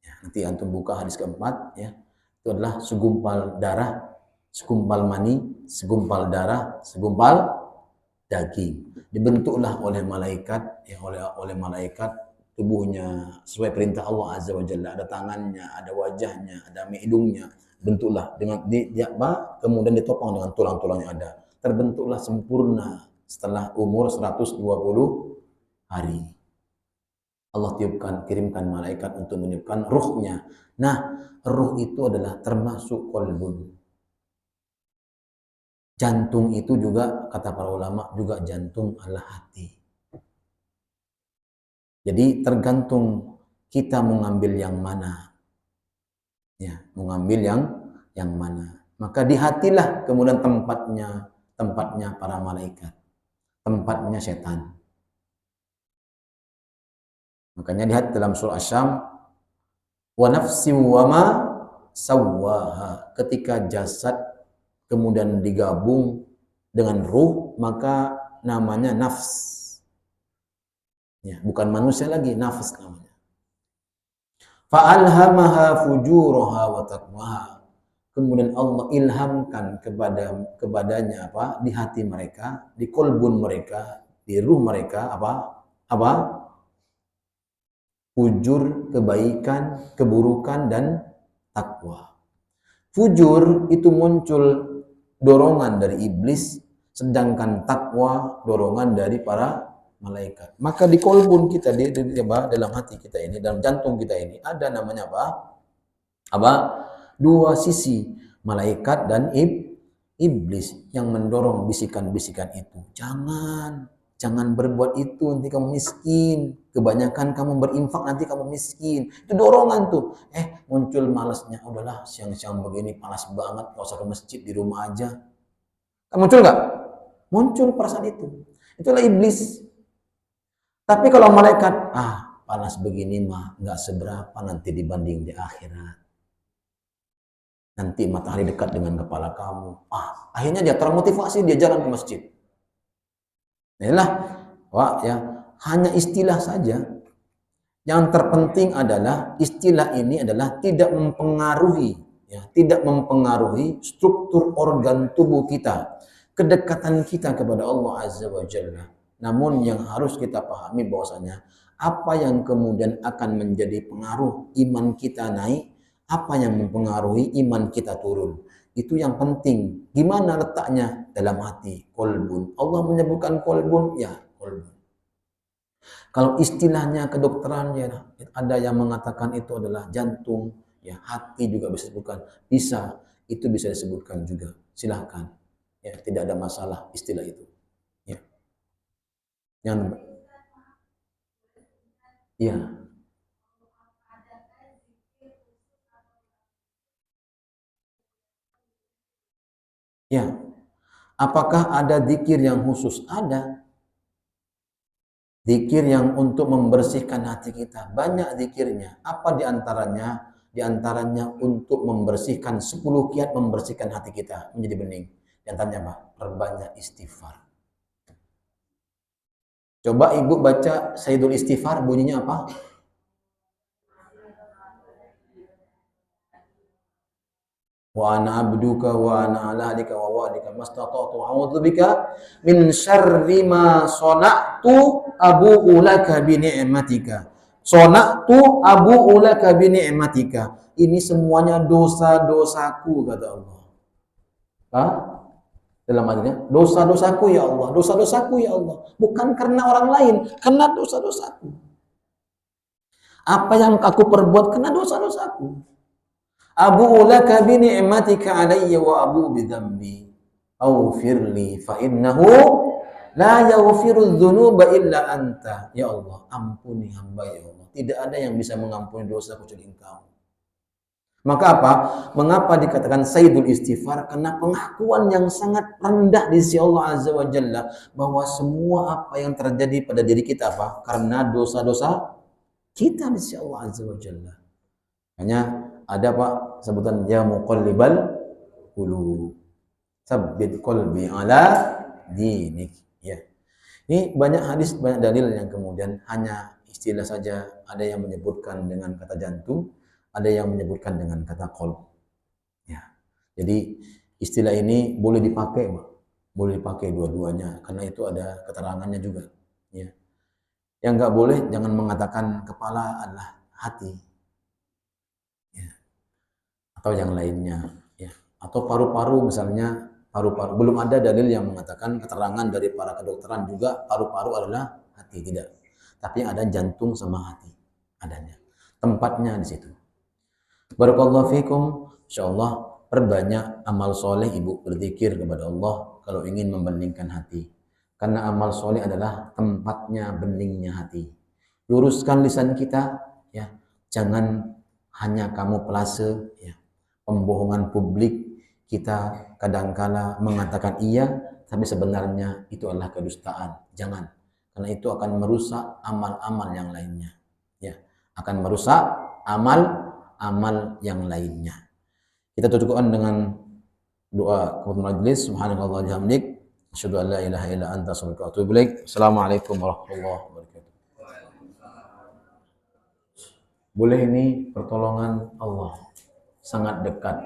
Ya, nanti antum buka hadis keempat, ya, itu adalah segumpal darah, segumpal mani, segumpal darah, segumpal daging. Dibentuklah oleh malaikat, ya, oleh malaikat tubuhnya sesuai perintah Allah Azza wa Jalla. Ada tangannya, ada wajahnya, ada hidungnya. Bentuklah dengan kemudian ditopang dengan tulang-tulang yang ada. Terbentuklah sempurna setelah umur 120 hari. Allah kirimkan malaikat untuk meniupkan ruhnya. Nah, ruh itu adalah termasuk qalbun. Jantung itu juga, kata para ulama, juga jantung adalah hati. Jadi tergantung kita mengambil yang mana. Ya, mengambil yang mana. Maka di hatilah kemudian tempatnya para malaikat, tempatnya setan. Makanya lihat dalam surah Asy-Syam, wa nafsi wa ma sawwaha. Ketika jasad kemudian digabung dengan ruh, maka namanya nafs. Ya, bukan manusia lagi, nafs namanya. Fa'alhamaha fujuraha wa taqwaha. Kemudian Allah ilhamkan kepadanya apa? Di hati mereka, di kolbun mereka, di ruh mereka apa? Fujur, kebaikan, keburukan, dan takwa. Fujur itu muncul dorongan dari iblis, sedangkan takwa dorongan dari para malaikat. Maka di kolbun kita, dalam hati kita ini, dalam jantung kita ini, ada namanya apa? Dua sisi, malaikat dan iblis yang mendorong bisikan-bisikan itu. Jangan berbuat itu, nanti kamu miskin. Kebanyakan kamu berinfak, nanti kamu miskin. Itu dorongan tuh. Muncul malasnya. Udahlah, siang-siang begini panas banget, gak usah ke masjid, di rumah aja. Muncul nggak? Muncul perasaan itu. Itulah iblis. Tapi kalau malaikat, panas begini mah nggak seberapa nanti dibanding di akhirat. Nanti matahari dekat dengan kepala kamu. Akhirnya dia termotivasi, dia jalan ke masjid. Inilah, hanya istilah saja. Yang terpenting adalah istilah ini adalah tidak mempengaruhi struktur organ tubuh kita, kedekatan kita kepada Allah Azza wa Jalla. Namun yang harus kita pahami bahwasanya apa yang kemudian akan menjadi pengaruh iman kita naik, apa yang mempengaruhi iman kita turun. Itu yang penting. Gimana letaknya? Dalam hati, kolbun. Allah menyebutkan kolbun, ya kolbun. Kalau istilahnya kedokteran, ya ada yang mengatakan itu adalah jantung, ya hati juga bisa disebutkan. Itu bisa disebutkan juga. Silahkan. Ya, tidak ada masalah istilah itu. Ya. Ya. Apakah ada zikir yang khusus? Ada. Zikir yang untuk membersihkan hati kita. Banyak zikirnya. Apa diantaranya? Diantaranya untuk membersihkan 10 kiat membersihkan hati kita menjadi bening. Diantaranya apa? Perbanyak istighfar. Coba ibu baca Sayyidul Istighfar, bunyinya apa? Wa ana abduka wa ana ala ahdika wa wa'dika mastata'tu a'udzubika min syarri ma sana'tu abu'u laka bi ni'matika. Sana'tu abu'u laka bi ni'matika. Ini semuanya dosa-dosaku, kata Allah. Dalam artinya, dosa-dosaku ya Allah, dosa-dosaku ya Allah. Bukan karena orang lain, karena dosa-dosaku. Apa yang aku perbuat karena dosa-dosaku. Abu'u laka bi ni'matika alayya wa abu bi dhanbi. Aghfirli fa innahu la yaghfiru dzunuba illa anta. Ya Allah, ampuni hamba ya Allah. Tidak ada yang bisa mengampuni dosa kecuali Engkau. Maka apa? Mengapa dikatakan Sayyidul Istighfar? Karena pengakuan yang sangat rendah di sisi Allah Azza wa Jalla bahwa semua apa yang terjadi pada diri kita apa? Karena dosa-dosa kita di sisi Allah Azza wa Jalla. Hanya ada Pak sebutan ya muqallibal qulub. Tsabbit qalbi ala dinik. Ya. Ini banyak hadis, banyak dalil yang kemudian hanya istilah saja. Ada yang menyebutkan dengan kata jantung, ada yang menyebutkan dengan kata qalb. Ya. Jadi istilah ini boleh dipakai, Pak. Boleh dipakai dua-duanya karena itu ada keterangannya juga. Ya. Yang enggak boleh jangan mengatakan kepala adalah hati. Ya. Atau yang lainnya, ya. Atau paru-paru misalnya, paru-paru. Belum ada dalil yang mengatakan keterangan dari para kedokteran juga paru-paru adalah hati, tidak. Tapi ada jantung sama hati adanya. Tempatnya di situ. Barakallahu fikum. Insyaallah perbanyak amal soleh ibu, berzikir kepada Allah kalau ingin membendingkan hati. Karena amal soleh adalah tempatnya beningnya hati. Luruskan lisan kita, ya, jangan hanya kamuflase, ya, pembohongan publik. Kita kadangkala mengatakan iya, tapi sebenarnya itu adalah kedustaan. Jangan, karena itu akan merusak amal-amal yang lainnya. Ya, akan merusak amal-amal yang lainnya. Kita tutupkan dengan doa kepada majelis. Subhanallah bihamdik, asyhadu an la ilaha illa anta, astaghfiruka wa atubu ilaik. Assalamualaikum warahmatullahi wabarakatuh. Boleh, ini pertolongan Allah sangat dekat.